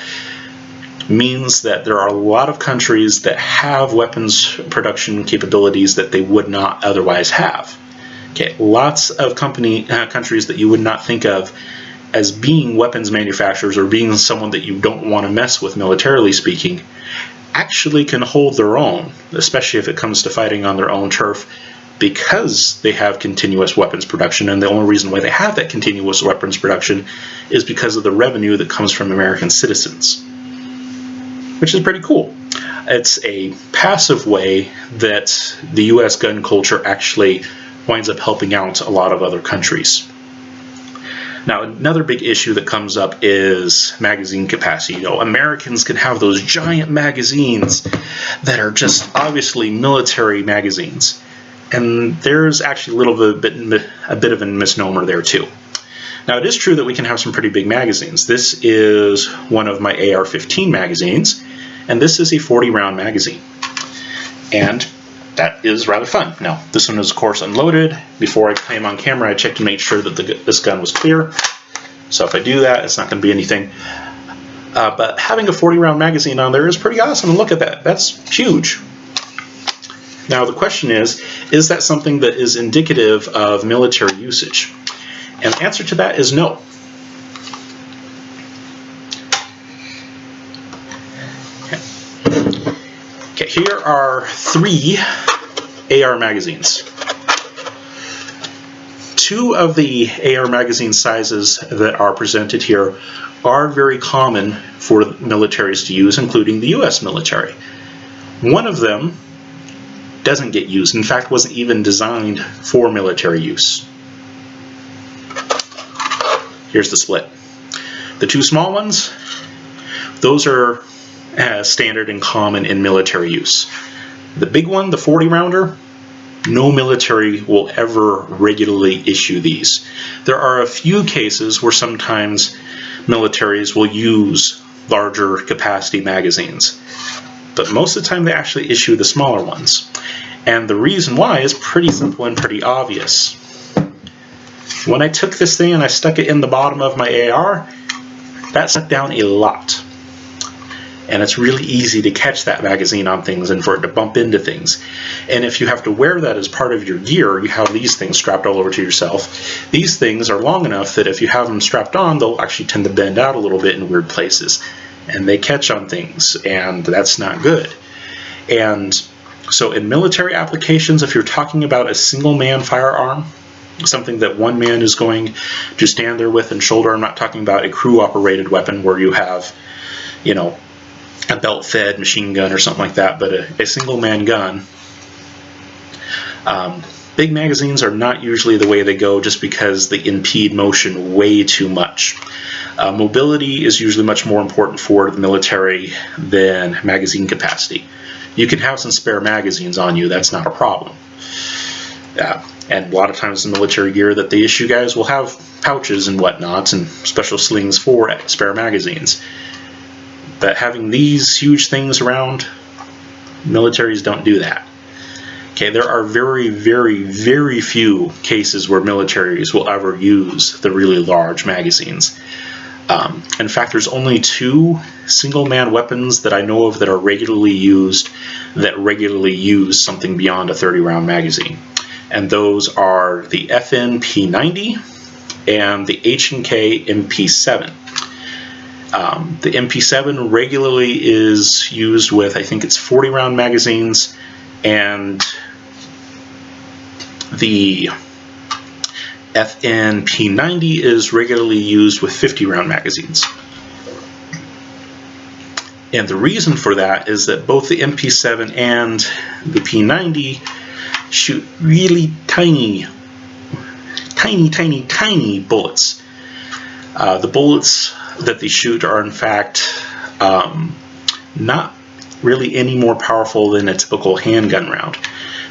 means that there are a lot of countries that have weapons production capabilities that they would not otherwise have. Okay, lots of countries that you would not think of as being weapons manufacturers or being someone that you don't want to mess with militarily speaking, actually can hold their own, especially if it comes to fighting on their own turf, because they have continuous weapons production. And the only reason why they have that continuous weapons production is because of the revenue that comes from American citizens, which is pretty cool. It's a passive way that the U.S. gun culture actually winds up helping out a lot of other countries. Now, another big issue that comes up is magazine capacity. You know, Americans can have those giant magazines that are just obviously military magazines. And there's actually a bit of a misnomer there too. Now, it is true that we can have some pretty big magazines. This is one of my AR-15 magazines, and this is a 40-round magazine. And that is rather fun. Now, this one is, of course, unloaded. Before I came on camera, I checked to make sure that this gun was clear. So if I do that, it's not going to be anything. But having a 40-round magazine on there is pretty awesome. And look at that. That's huge. Now, the question is that something that is indicative of military usage? And the answer to that is no. Okay, here are 3 AR magazines. 2 of the AR magazine sizes that are presented here are very common for militaries to use, including the U.S. military. One of them doesn't get used. In fact, wasn't even designed for military use. Here's the split. The 2 small ones, those are standard and common in military use. The big one, the 40-rounder, no military will ever regularly issue these. There are a few cases where sometimes militaries will use larger capacity magazines, but most of the time they actually issue the smaller ones. And the reason why is pretty simple and pretty obvious. When I took this thing and I stuck it in the bottom of my AR, that sucked down a lot. And it's really easy to catch that magazine on things and for it to bump into things. And if you have to wear that as part of your gear, you have these things strapped all over to yourself. These things are long enough that if you have them strapped on, they'll actually tend to bend out a little bit in weird places. And they catch on things, and that's not good. And so in military applications, if you're talking about a single-man firearm, something that one man is going to stand there with and shoulder, I'm not talking about a crew-operated weapon where you have, you know, a belt-fed machine gun or something like that, but a single-man gun. Big magazines are not usually the way they go just because they impede motion way too much. Mobility is usually much more important for the military than magazine capacity. You can have some spare magazines on you, that's not a problem. And a lot of times the military gear that they issue guys will have pouches and whatnot and special slings for spare magazines. But having these huge things around, militaries don't do that. Okay, there are very, very, very few cases where militaries will ever use the really large magazines. In fact, there's only 2 single-man weapons that I know of that are regularly used that regularly use something beyond a 30-round magazine. And those are the FN P90 and the H&K MP7. The MP7 regularly is used with, I think it's 40-round magazines, and the FN P90 is regularly used with 50-round magazines. And the reason for that is that both the MP7 and the P90 shoot really tiny bullets. The bullets that they shoot are in fact not really any more powerful than a typical handgun round.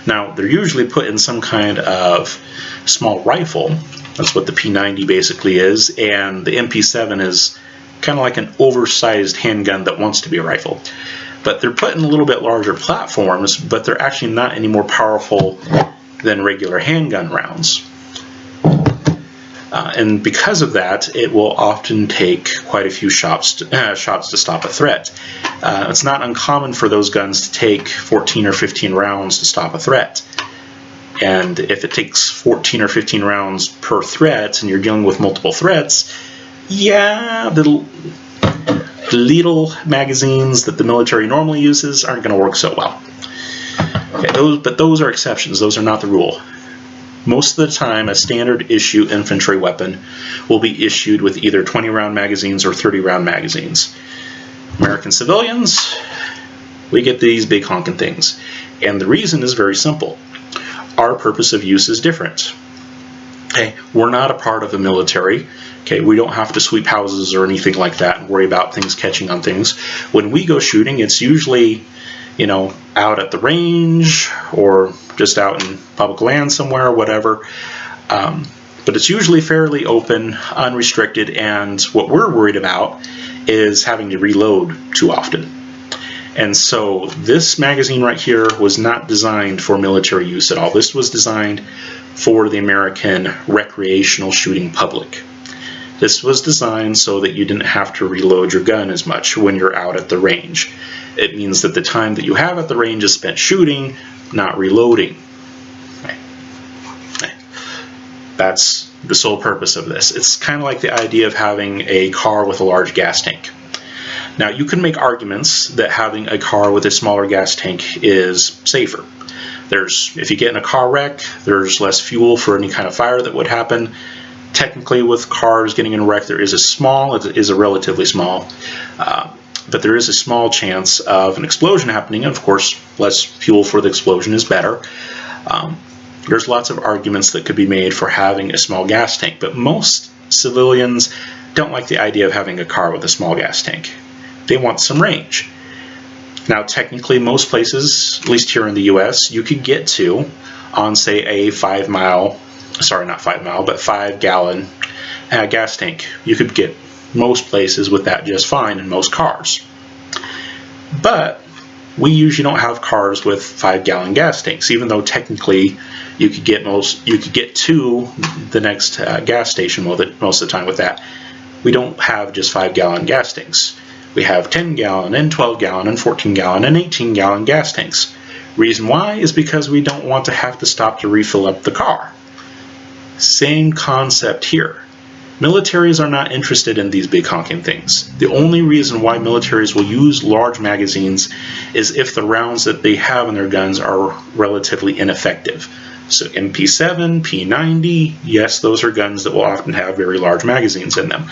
Now, they're usually put in some kind of small rifle. That's what the P90 basically is, and the MP7 is kind of like an oversized handgun that wants to be a rifle. But they're put in a little bit larger platforms, but they're actually not any more powerful than regular handgun rounds. And because of that, it will often take quite a few shots to stop a threat. It's not uncommon for those guns to take 14 or 15 rounds to stop a threat. And if it takes 14 or 15 rounds per threat and you're dealing with multiple threats, yeah, the little magazines that the military normally uses aren't going to work so well. Okay, but those are exceptions. Those are not the rule. Most of the time, a standard issue infantry weapon will be issued with either 20-round magazines or 30-round magazines. American civilians, we get these big honking things. And the reason is very simple. Our purpose of use is different. Okay, we're not a part of the military. Okay, we don't have to sweep houses or anything like that and worry about things catching on things. When we go shooting, it's usually, you know, out at the range or just out in public land somewhere or whatever. But it's usually fairly open, unrestricted, and what we're worried about is having to reload too often. And so this magazine right here was not designed for military use at all. This was designed for the American recreational shooting public. This was designed so that you didn't have to reload your gun as much when you're out at the range. It means that the time that you have at the range is spent shooting, not reloading. That's the sole purpose of this. It's kind of like the idea of having a car with a large gas tank. Now, you can make arguments that having a car with a smaller gas tank is safer. If you get in a car wreck, there's less fuel for any kind of fire that would happen. Technically, with cars getting in a wreck, there is a relatively small, but there is a small chance of an explosion happening. And of course, less fuel for the explosion is better. There's lots of arguments that could be made for having a small gas tank, but most civilians don't like the idea of having a car with a small gas tank. They want some range. Now, technically, most places, at least here in the U.S., you could get to on, say, a 5-gallon gas tank. You could get most places with that just fine in most cars. But we usually don't have cars with 5-gallon gas tanks, even though technically you could get to the next gas station most of the time with that. We don't have just 5-gallon gas tanks. We have 10-gallon and 12-gallon and 14-gallon and 18-gallon gas tanks. Reason why is because we don't want to have to stop to refill up the car. Same concept here. Militaries are not interested in these big honking things. The only reason why militaries will use large magazines is if the rounds that they have in their guns are relatively ineffective. So MP7, P90, yes, those are guns that will often have very large magazines in them.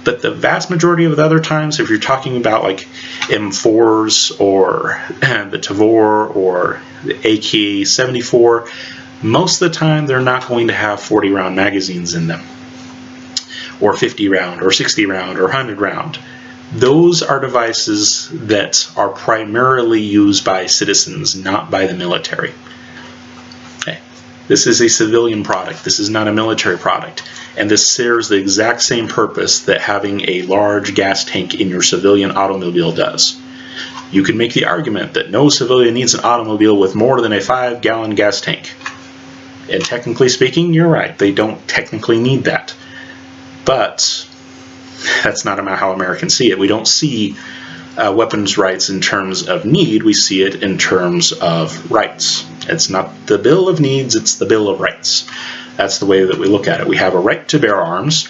But the vast majority of the other times, if you're talking about like M4s or the Tavor or the AK-74, most of the time they're not going to have 40-round magazines in them, or 50-round, or 60-round, or 100-round. Those are devices that are primarily used by citizens, not by the military. Okay. This is a civilian product. This is not a military product. And this serves the exact same purpose that having a large gas tank in your civilian automobile does. You can make the argument that no civilian needs an automobile with more than a 5-gallon gas tank. And technically speaking, you're right. They don't technically need that. But that's not how Americans see it. We don't see weapons rights in terms of need. We see it in terms of rights. It's not the Bill of Needs, it's the Bill of Rights. That's the way that we look at it. We have a right to bear arms,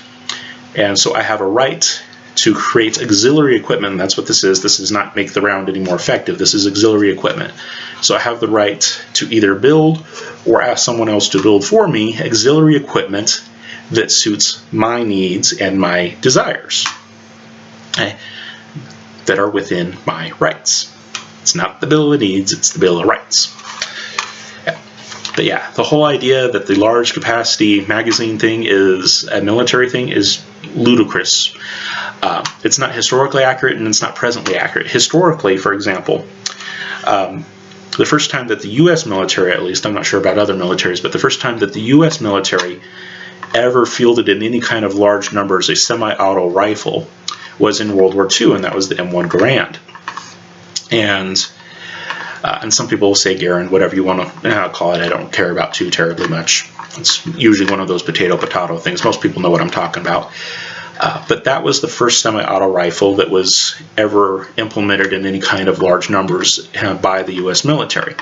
and so I have a right to create auxiliary equipment. That's what this is. This does not make the round any more effective. This is auxiliary equipment. So I have the right to either build or ask someone else to build for me auxiliary equipment that suits my needs and my desires, okay, that are within my rights. It's not the Bill of Needs, it's the Bill of Rights. But yeah, the whole idea that the large capacity magazine thing is a military thing is ludicrous. It's not historically accurate and it's not presently accurate. Historically, for example, the first time that the U.S. military, at least, I'm not sure about other militaries, but the first time that the U.S. military ever fielded in any kind of large numbers a semi-auto rifle was in World War II, and that was the M1 Garand. And some people will say Garand, whatever you want to call it. I don't care about too terribly much. It's usually one of those potato things. Most people know what I'm talking about. But that was the first semi-auto rifle that was ever implemented in any kind of large numbers by the U.S. military.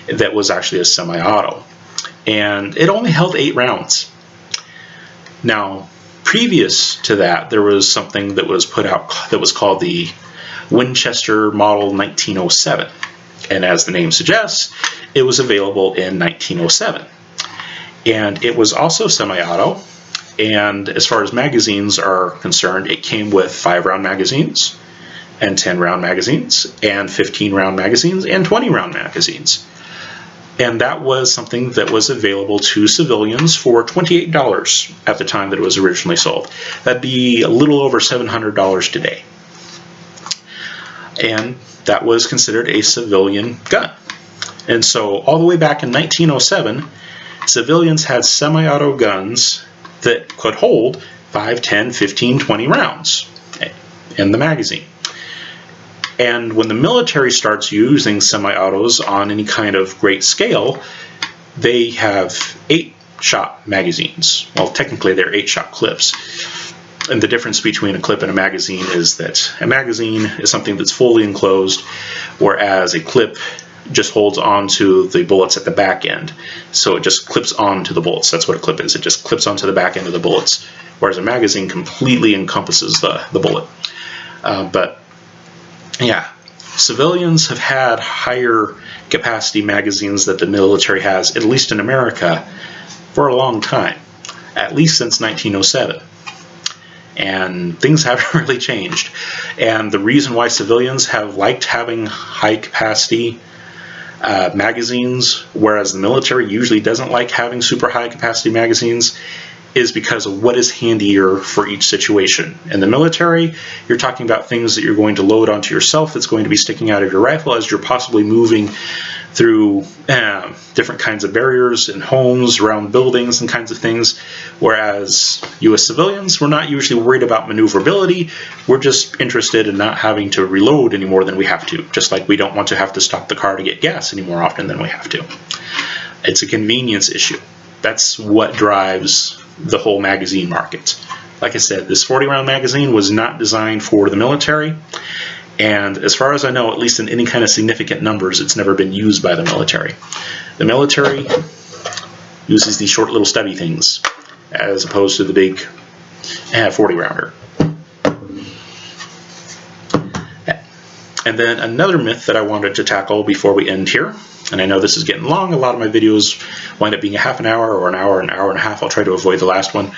That was actually a semi-auto. And it only held 8 rounds. Now, previous to that, there was something that was put out that was called the Winchester Model 1907. And as the name suggests, it was available in 1907. And it was also semi-auto. And as far as magazines are concerned, it came with 5-round magazines, and 10-round magazines, and 15-round magazines, and 20-round magazines. And that was something that was available to civilians for $28 at the time that it was originally sold. That'd be a little over $700 today. And that was considered a civilian gun. And so all the way back in 1907, civilians had semi-auto guns that could hold 5, 10, 15, 20 rounds in the magazine. And when the military starts using semi-autos on any kind of great scale, they have 8-shot magazines. Well, technically they're 8-shot clips. And the difference between a clip and a magazine is that a magazine is something that's fully enclosed, whereas a clip just holds onto the bullets at the back end. So it just clips onto the bullets. That's what a clip is. It just clips onto the back end of the bullets, whereas a magazine completely encompasses the bullet. But yeah, civilians have had higher capacity magazines that the military has, at least in America, for a long time, at least since 1907. And things haven't really changed. And the reason why civilians have liked having high capacity magazines, whereas the military usually doesn't like having super high capacity magazines, is because of what is handier for each situation. In the military, you're talking about things that you're going to load onto yourself that's going to be sticking out of your rifle as you're possibly moving through different kinds of barriers in homes, around buildings, and kinds of things. Whereas U.S. civilians, we're not usually worried about maneuverability. We're just interested in not having to reload any more than we have to, just like we don't want to have to stop the car to get gas any more often than we have to. It's a convenience issue. That's what drives the whole magazine market. Like I said, this 40-round magazine was not designed for the military, and as far as I know, at least in any kind of significant numbers, it's never been used by the military. The military uses these short little stubby things as opposed to the big 40-rounder. And then another myth that I wanted to tackle before we end here, and I know this is getting long, a lot of my videos wind up being a half an hour or an hour and a half. I'll try to avoid the last one.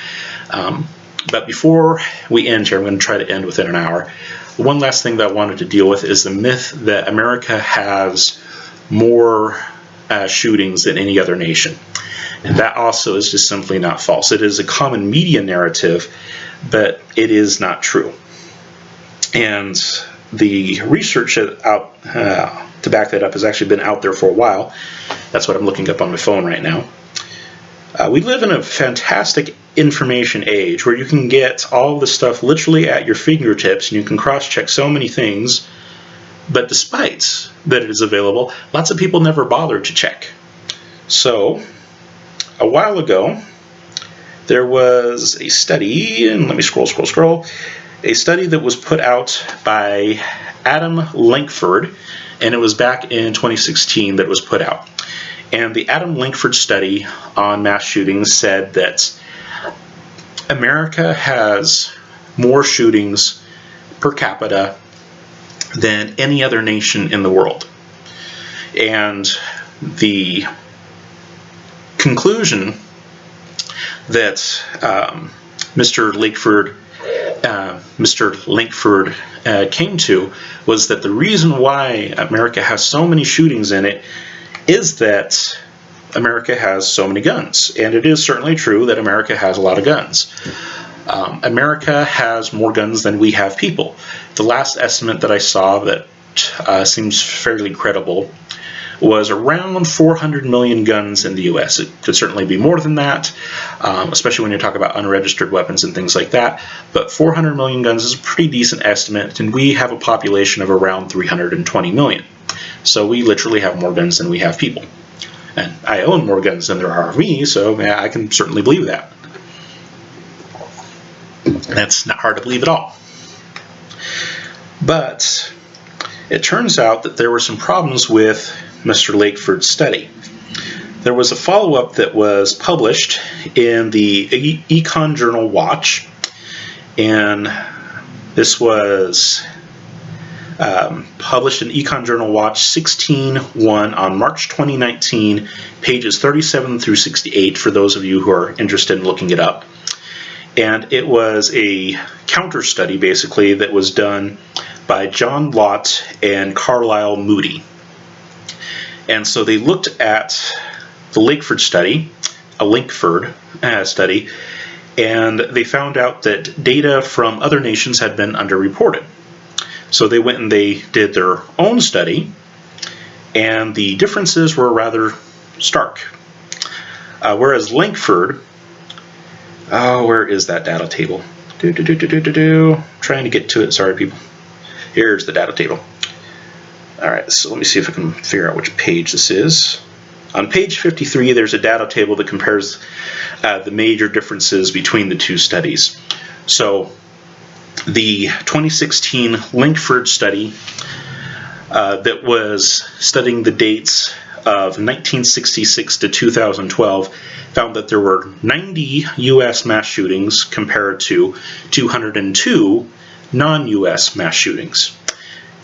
But before we end here, I'm going to try to end within an hour. One last thing that I wanted to deal with is the myth that America has more shootings than any other nation. And that also is just simply not false. It is a common media narrative, but it is not true. And the research out to back that up has actually been out there for a while. That's what I'm looking up on my phone right now. We live in a fantastic information age where you can get all the stuff literally at your fingertips, and you can cross-check so many things, but despite that it is available, lots of people never bother to check. So, a while ago, there was a study, and let me scroll, a study that was put out by Adam Lankford, and it was back in 2016 that it was put out. And the Adam Lankford study on mass shootings said that America has more shootings per capita than any other nation in the world. And the conclusion that Mr. Lankford came to was that the reason why America has so many shootings in it is that America has so many guns. And it is certainly true that America has a lot of guns. America has more guns than we have people. The last estimate that I saw that seems fairly credible was around 400 million guns in the U.S. It could certainly be more than that, especially when you talk about unregistered weapons and things like that. But 400 million guns is a pretty decent estimate, and we have a population of around 320 million. So we literally have more guns than we have people. And I own more guns than there are of me, so yeah, I can certainly believe that. That's not hard to believe at all. But it turns out that there were some problems with Mr. Lankford's study. There was a follow-up that was published in the Econ Journal Watch, And this was published in Econ Journal Watch 16-1 on March 2019, pages 37 through 68, for those of you who are interested in looking it up. And it was a counter study, basically, that was done by John Lott and Carlisle Moody. And so they looked at the Lankford study, and they found out that data from other nations had been underreported. So they went and they did their own study, and the differences were rather stark. Whereas Lankford, where is that data table? Trying to get to it, sorry people. Here's the data table. Alright, so let me see if I can figure out which page this is. On page 53, there's a data table that compares the major differences between the two studies. So the 2016 Lankford study that was studying the dates of 1966 to 2012 found that there were 90 U.S. mass shootings compared to 202 non-U.S. mass shootings.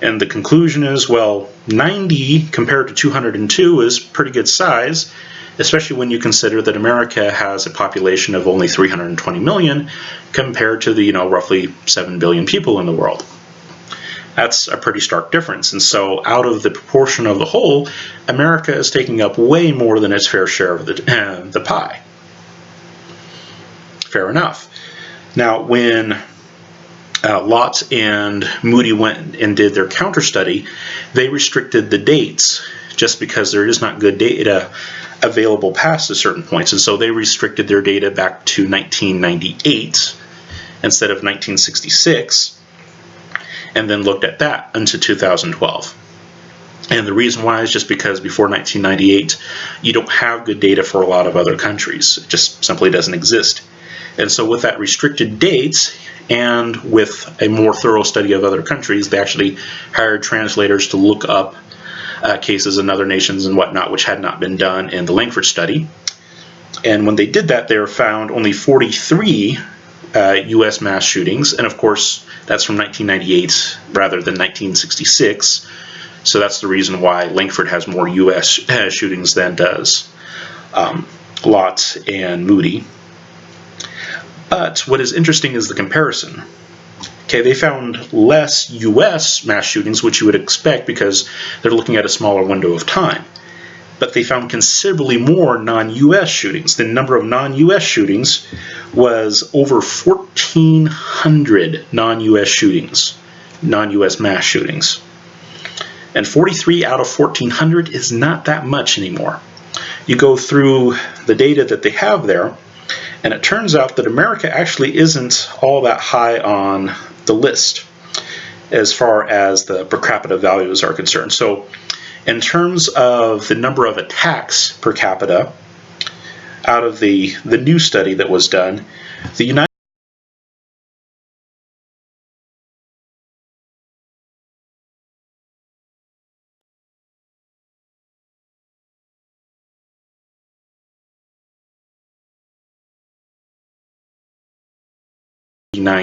And the conclusion is, well, 90 compared to 202 is pretty good size, especially when you consider that America has a population of only 320 million compared to the, roughly 7 billion people in the world. That's a pretty stark difference. And so out of the proportion of the whole, America is taking up way more than its fair share of the pie. Fair enough. Now, when Lott and Moody went and did their counter study, they restricted the dates just because there is not good data available past a certain point. And so they restricted their data back to 1998 instead of 1966, and then looked at that until 2012. And the reason why is just because before 1998, you don't have good data for a lot of other countries. It just simply doesn't exist. And so with that restricted dates, and with a more thorough study of other countries, they actually hired translators to look up cases in other nations and whatnot, which had not been done in the Lankford study. And when they did that, they found only 43 U.S. mass shootings, and of course, that's from 1998 rather than 1966. So that's the reason why Lankford has more U.S. shootings than does Lott and Moody. But what is interesting is the comparison. Okay, they found less U.S. mass shootings, which you would expect because they're looking at a smaller window of time. But they found considerably more non-U.S. shootings. The number of non-U.S. shootings was over 1,400 non-U.S. shootings, non-U.S. mass shootings. And 43 out of 1,400 is not that much anymore. You go through the data that they have there, and it turns out that America actually isn't all that high on the list as far as the per capita values are concerned. So in terms of the number of attacks per capita, out of the new study that was done, the United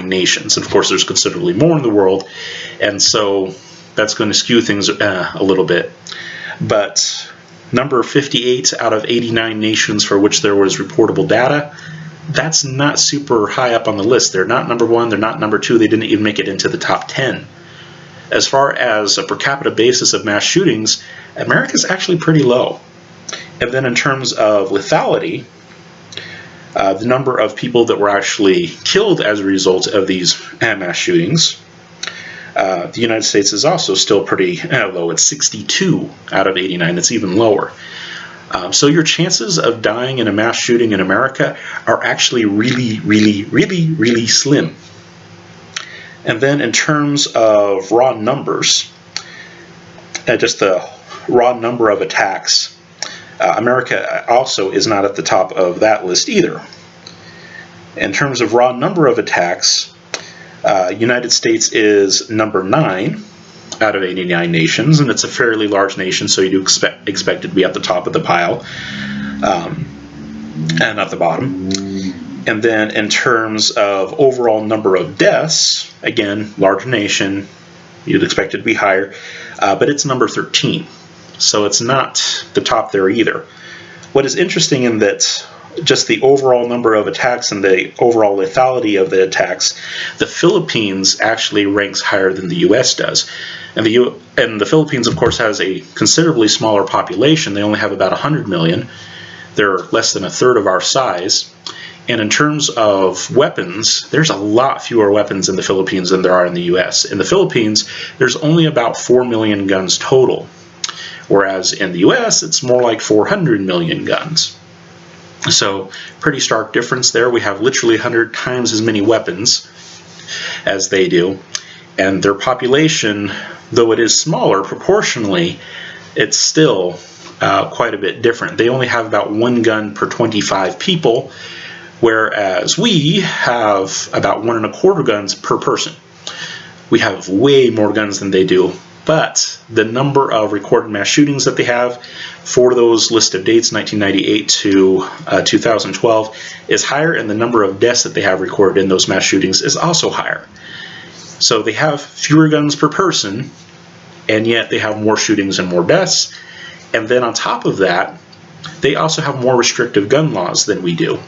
nations. And of course, there's considerably more in the world, and so that's going to skew things a little bit. But number 58 out of 89 nations for which there was reportable data, that's not super high up on the list. They're not number 1, they're not number 2, they didn't even make it into the top 10. As far as a per capita basis of mass shootings, America's actually pretty low. And then in terms of lethality, the number of people that were actually killed as a result of these mass shootings, the United States is also still pretty low. It's 62 out of 89. It's even lower. So your chances of dying in a mass shooting in America are actually really, really, really, really slim. And then in terms of raw numbers, just the raw number of attacks, America also is not at the top of that list either. In terms of raw number of attacks, United States is number 9 out of 89 nations, and it's a fairly large nation, so you do expect it to be at the top of the pile, and not the bottom. And then in terms of overall number of deaths, again, large nation, you'd expect it to be higher, but it's number 13. So it's not the top there either. What is interesting in that just the overall number of attacks and the overall lethality of the attacks, the Philippines actually ranks higher than the U.S. does. And the Philippines, of course, has a considerably smaller population. They only have about 100 million. They're less than a third of our size. And in terms of weapons, there's a lot fewer weapons in the Philippines than there are in the U.S. In the Philippines, there's only about 4 million guns total, whereas in the U.S., it's more like 400 million guns. So pretty stark difference there. We have literally 100 times as many weapons as they do. And their population, though it is smaller proportionally, it's still quite a bit different. They only have about 1 gun per 25 people, whereas we have about 1.25 guns per person. We have way more guns than they do, but the number of recorded mass shootings that they have for those list of dates, 1998 to 2012, is higher, and the number of deaths that they have recorded in those mass shootings is also higher. So they have fewer guns per person, and yet they have more shootings and more deaths. And then on top of that, they also have more restrictive gun laws than we do.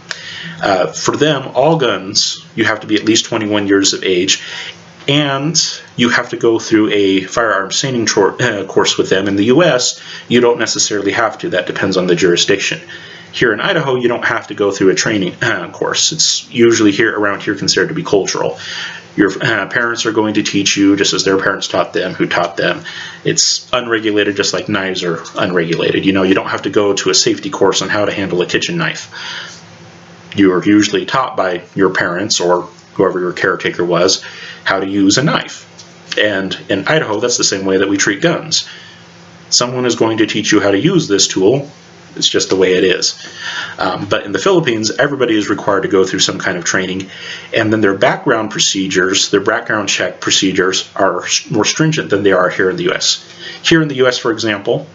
For them, all guns, you have to be at least 21 years of age, and you have to go through a firearms training course with them. In the U.S., you don't necessarily have to. That depends on the jurisdiction. Here in Idaho, you don't have to go through a training course. It's usually around here considered to be cultural. Your parents are going to teach you just as their parents taught them, who taught them. It's unregulated, just like knives are unregulated. You don't have to go to a safety course on how to handle a kitchen knife. You are usually taught by your parents or whoever your caretaker was how to use a knife. And in Idaho, that's the same way that we treat guns. Someone is going to teach you how to use this tool. It's just the way it is. But in the Philippines, everybody is required to go through some kind of training, and then their background procedures, their background check procedures are more stringent than they are here in the U.S. Here in the U.S., for example,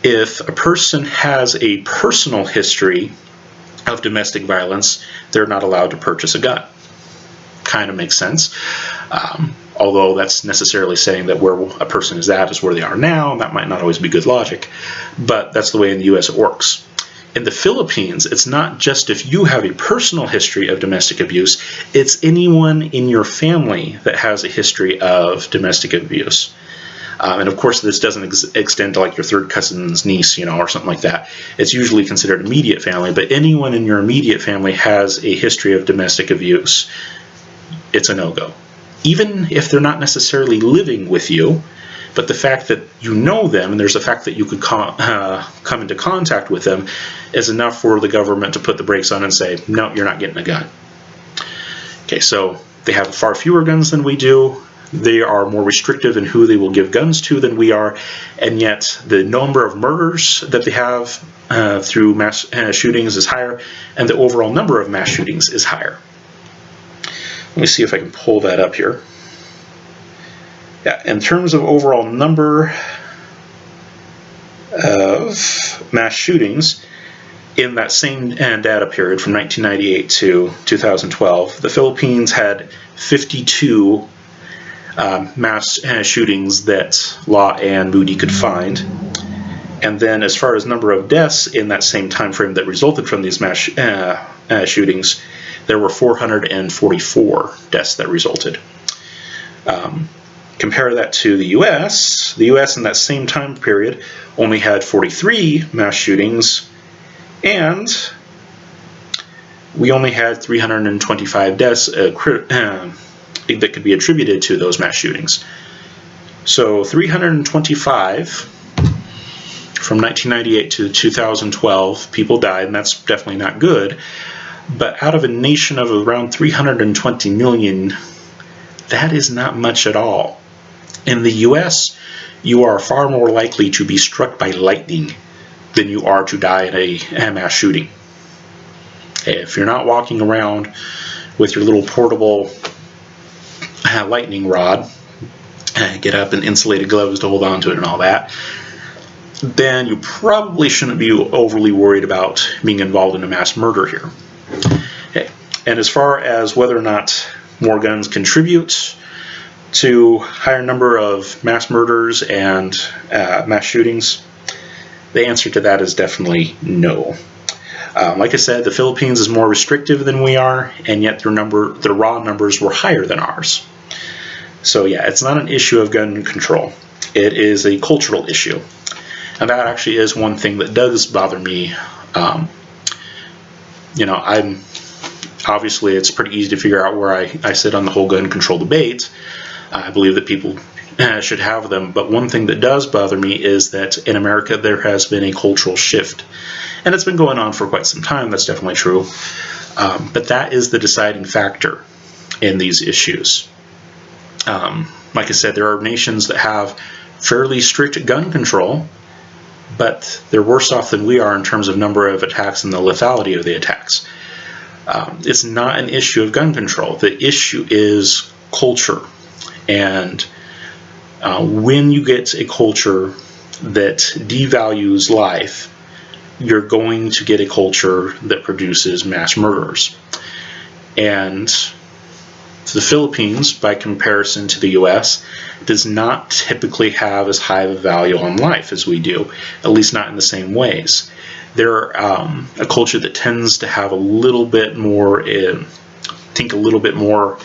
if a person has a personal history of domestic violence, they're not allowed to purchase a gun. Kind of makes sense. Although that's necessarily saying that where a person is at is where they are now, and that might not always be good logic, but that's the way in the U.S. it works. In the Philippines, it's not just if you have a personal history of domestic abuse, it's anyone in your family that has a history of domestic abuse. And of course, this doesn't extend to like your third cousin's niece, or something like that. It's usually considered immediate family, but anyone in your immediate family has a history of domestic abuse. It's a no-go. Even if they're not necessarily living with you, but the fact that you know them and there's the fact that you could come into contact with them is enough for the government to put the brakes on and say, no, you're not getting a gun. Okay, so they have far fewer guns than we do. They are more restrictive in who they will give guns to than we are, and yet the number of murders that they have through mass shootings is higher, and the overall number of mass shootings is higher. Let me see if I can pull that up here. Yeah, in terms of overall number of mass shootings, in that same data period from 1998 to 2012, the Philippines had 52 mass shootings that Law and Moody could find. And then as far as number of deaths in that same time frame that resulted from these mass shootings, there were 444 deaths that resulted. Compare that to the U.S. The U.S. in that same time period only had 43 mass shootings, and we only had 325 deaths that could be attributed to those mass shootings. So 325 from 1998 to 2012 people died, and that's definitely not good. But out of a nation of around 320 million, that is not much at all. In the U.S., you are far more likely to be struck by lightning than you are to die in a mass shooting. If you're not walking around with your little portable lightning rod, get up in insulated gloves to hold on to it and all that, then you probably shouldn't be overly worried about being involved in a mass murder here. And as far as whether or not more guns contribute to higher number of mass murders and mass shootings, the answer to that is definitely no. Like I said, the Philippines is more restrictive than we are, and yet their raw numbers were higher than ours. So yeah, it's not an issue of gun control. It is a cultural issue. And that actually is one thing that does bother me. I'm obviously it's pretty easy to figure out where I sit on the whole gun control debate. I believe that people should have them, but one thing that does bother me is that in America there has been a cultural shift, and it's been going on for quite some time. That's definitely true, but that is the deciding factor in these issues. Like I said, there are nations that have fairly strict gun control, but they're worse off than we are in terms of number of attacks and the lethality of the attacks. It's not an issue of gun control. The issue is culture. And when you get a culture that devalues life, you're going to get a culture that produces mass murderers. And the Philippines, by comparison to the U.S., does not typically have as high of a value on life as we do, at least not in the same ways. They're a culture that tends to have a little bit more, think a little bit more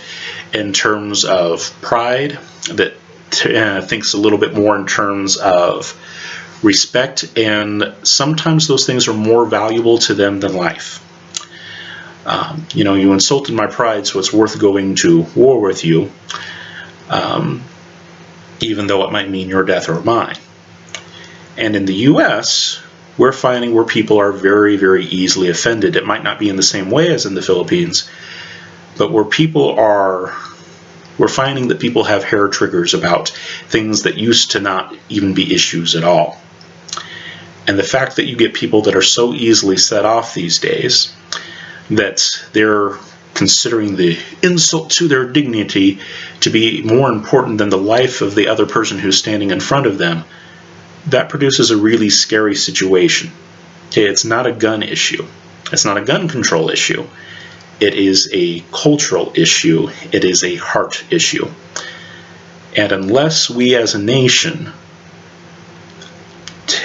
in terms of pride, that thinks a little bit more in terms of respect, and sometimes those things are more valuable to them than life. You insulted my pride, so it's worth going to war with you, even though it might mean your death or mine. And in the U.S., we're finding where people are very, very easily offended. It might not be in the same way as in the Philippines, but we're finding that people have hair triggers about things that used to not even be issues at all. And the fact that you get people that are so easily set off these days that they're considering the insult to their dignity to be more important than the life of the other person who's standing in front of them, that produces a really scary situation. Okay, it's not a gun issue. It's not a gun control issue. It is a cultural issue. It is a heart issue. And unless we as a nation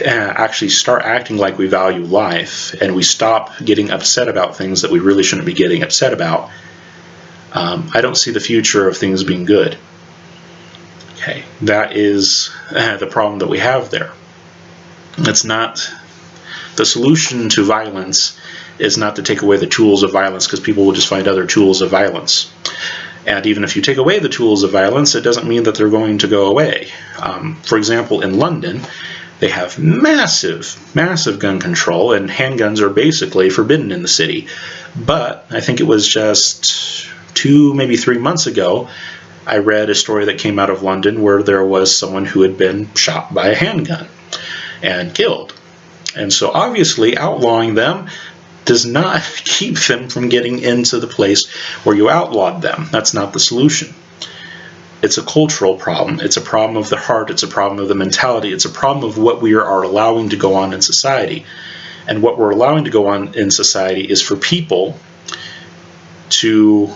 actually start acting like we value life, and we stop getting upset about things that we really shouldn't be getting upset about, I don't see the future of things being good. Okay, that is the problem that we have there. It's not the solution to violence is not to take away the tools of violence, because people will just find other tools of violence. And even if you take away the tools of violence, it doesn't mean that they're going to go away. For example, in London, they have massive, massive gun control, and handguns are basically forbidden in the city. But I think it was just 2, maybe 3 months ago, I read a story that came out of London where there was someone who had been shot by a handgun and killed. And so obviously outlawing them does not keep them from getting into the place where you outlawed them. That's not the solution. It's a cultural problem. It's a problem of the heart. It's a problem of the mentality. It's a problem of what we are allowing to go on in society. And what we're allowing to go on in society is for people to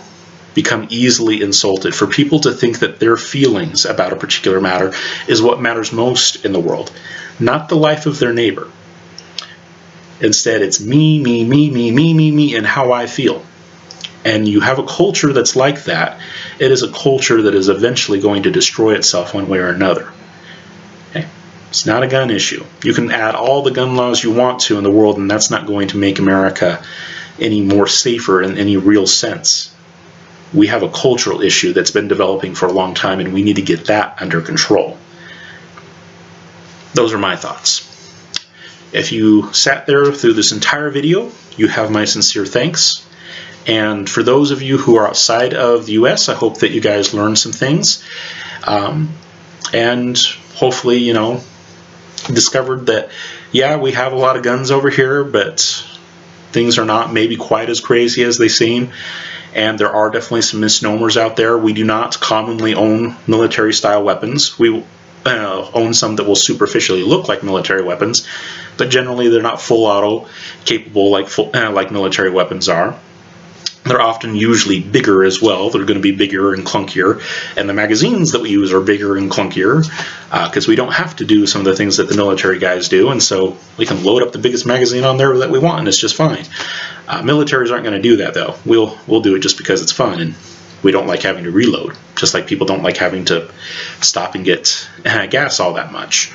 become easily insulted, for people to think that their feelings about a particular matter is what matters most in the world, not the life of their neighbor. Instead, it's me, me, me, me, me, me, me, and how I feel. And you have a culture that's like that. It is a culture that is eventually going to destroy itself one way or another. Okay? It's not a gun issue. You can add all the gun laws you want to in the world, and that's not going to make America any more safer in any real sense. We have a cultural issue that's been developing for a long time, and we need to get that under control. Those are my thoughts. If you sat there through this entire video, you have my sincere thanks. And for those of you who are outside of the U.S., I hope that you guys learned some things. And hopefully, discovered that, yeah, we have a lot of guns over here, but things are not maybe quite as crazy as they seem. And there are definitely some misnomers out there. We do not commonly own military-style weapons. We own some that will superficially look like military weapons, but generally they're not full auto capable like military weapons are. They're often usually bigger as well. They're going to be bigger and clunkier. And the magazines that we use are bigger and clunkier because we don't have to do some of the things that the military guys do. And so we can load up the biggest magazine on there that we want, and it's just fine. Militaries aren't going to do that, though. We'll do it just because it's fun, and we don't like having to reload, just like people don't like having to stop and get gas all that much.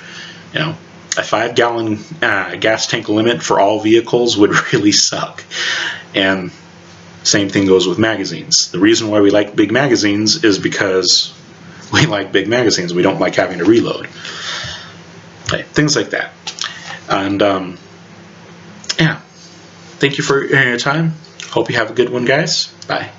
You know, a 5-gallon gas tank limit for all vehicles would really suck. And same thing goes with magazines. The reason why we like big magazines is because we like big magazines. We don't like having to reload. Okay, things like that. And yeah, thank you for your time. Hope you have a good one, guys. Bye.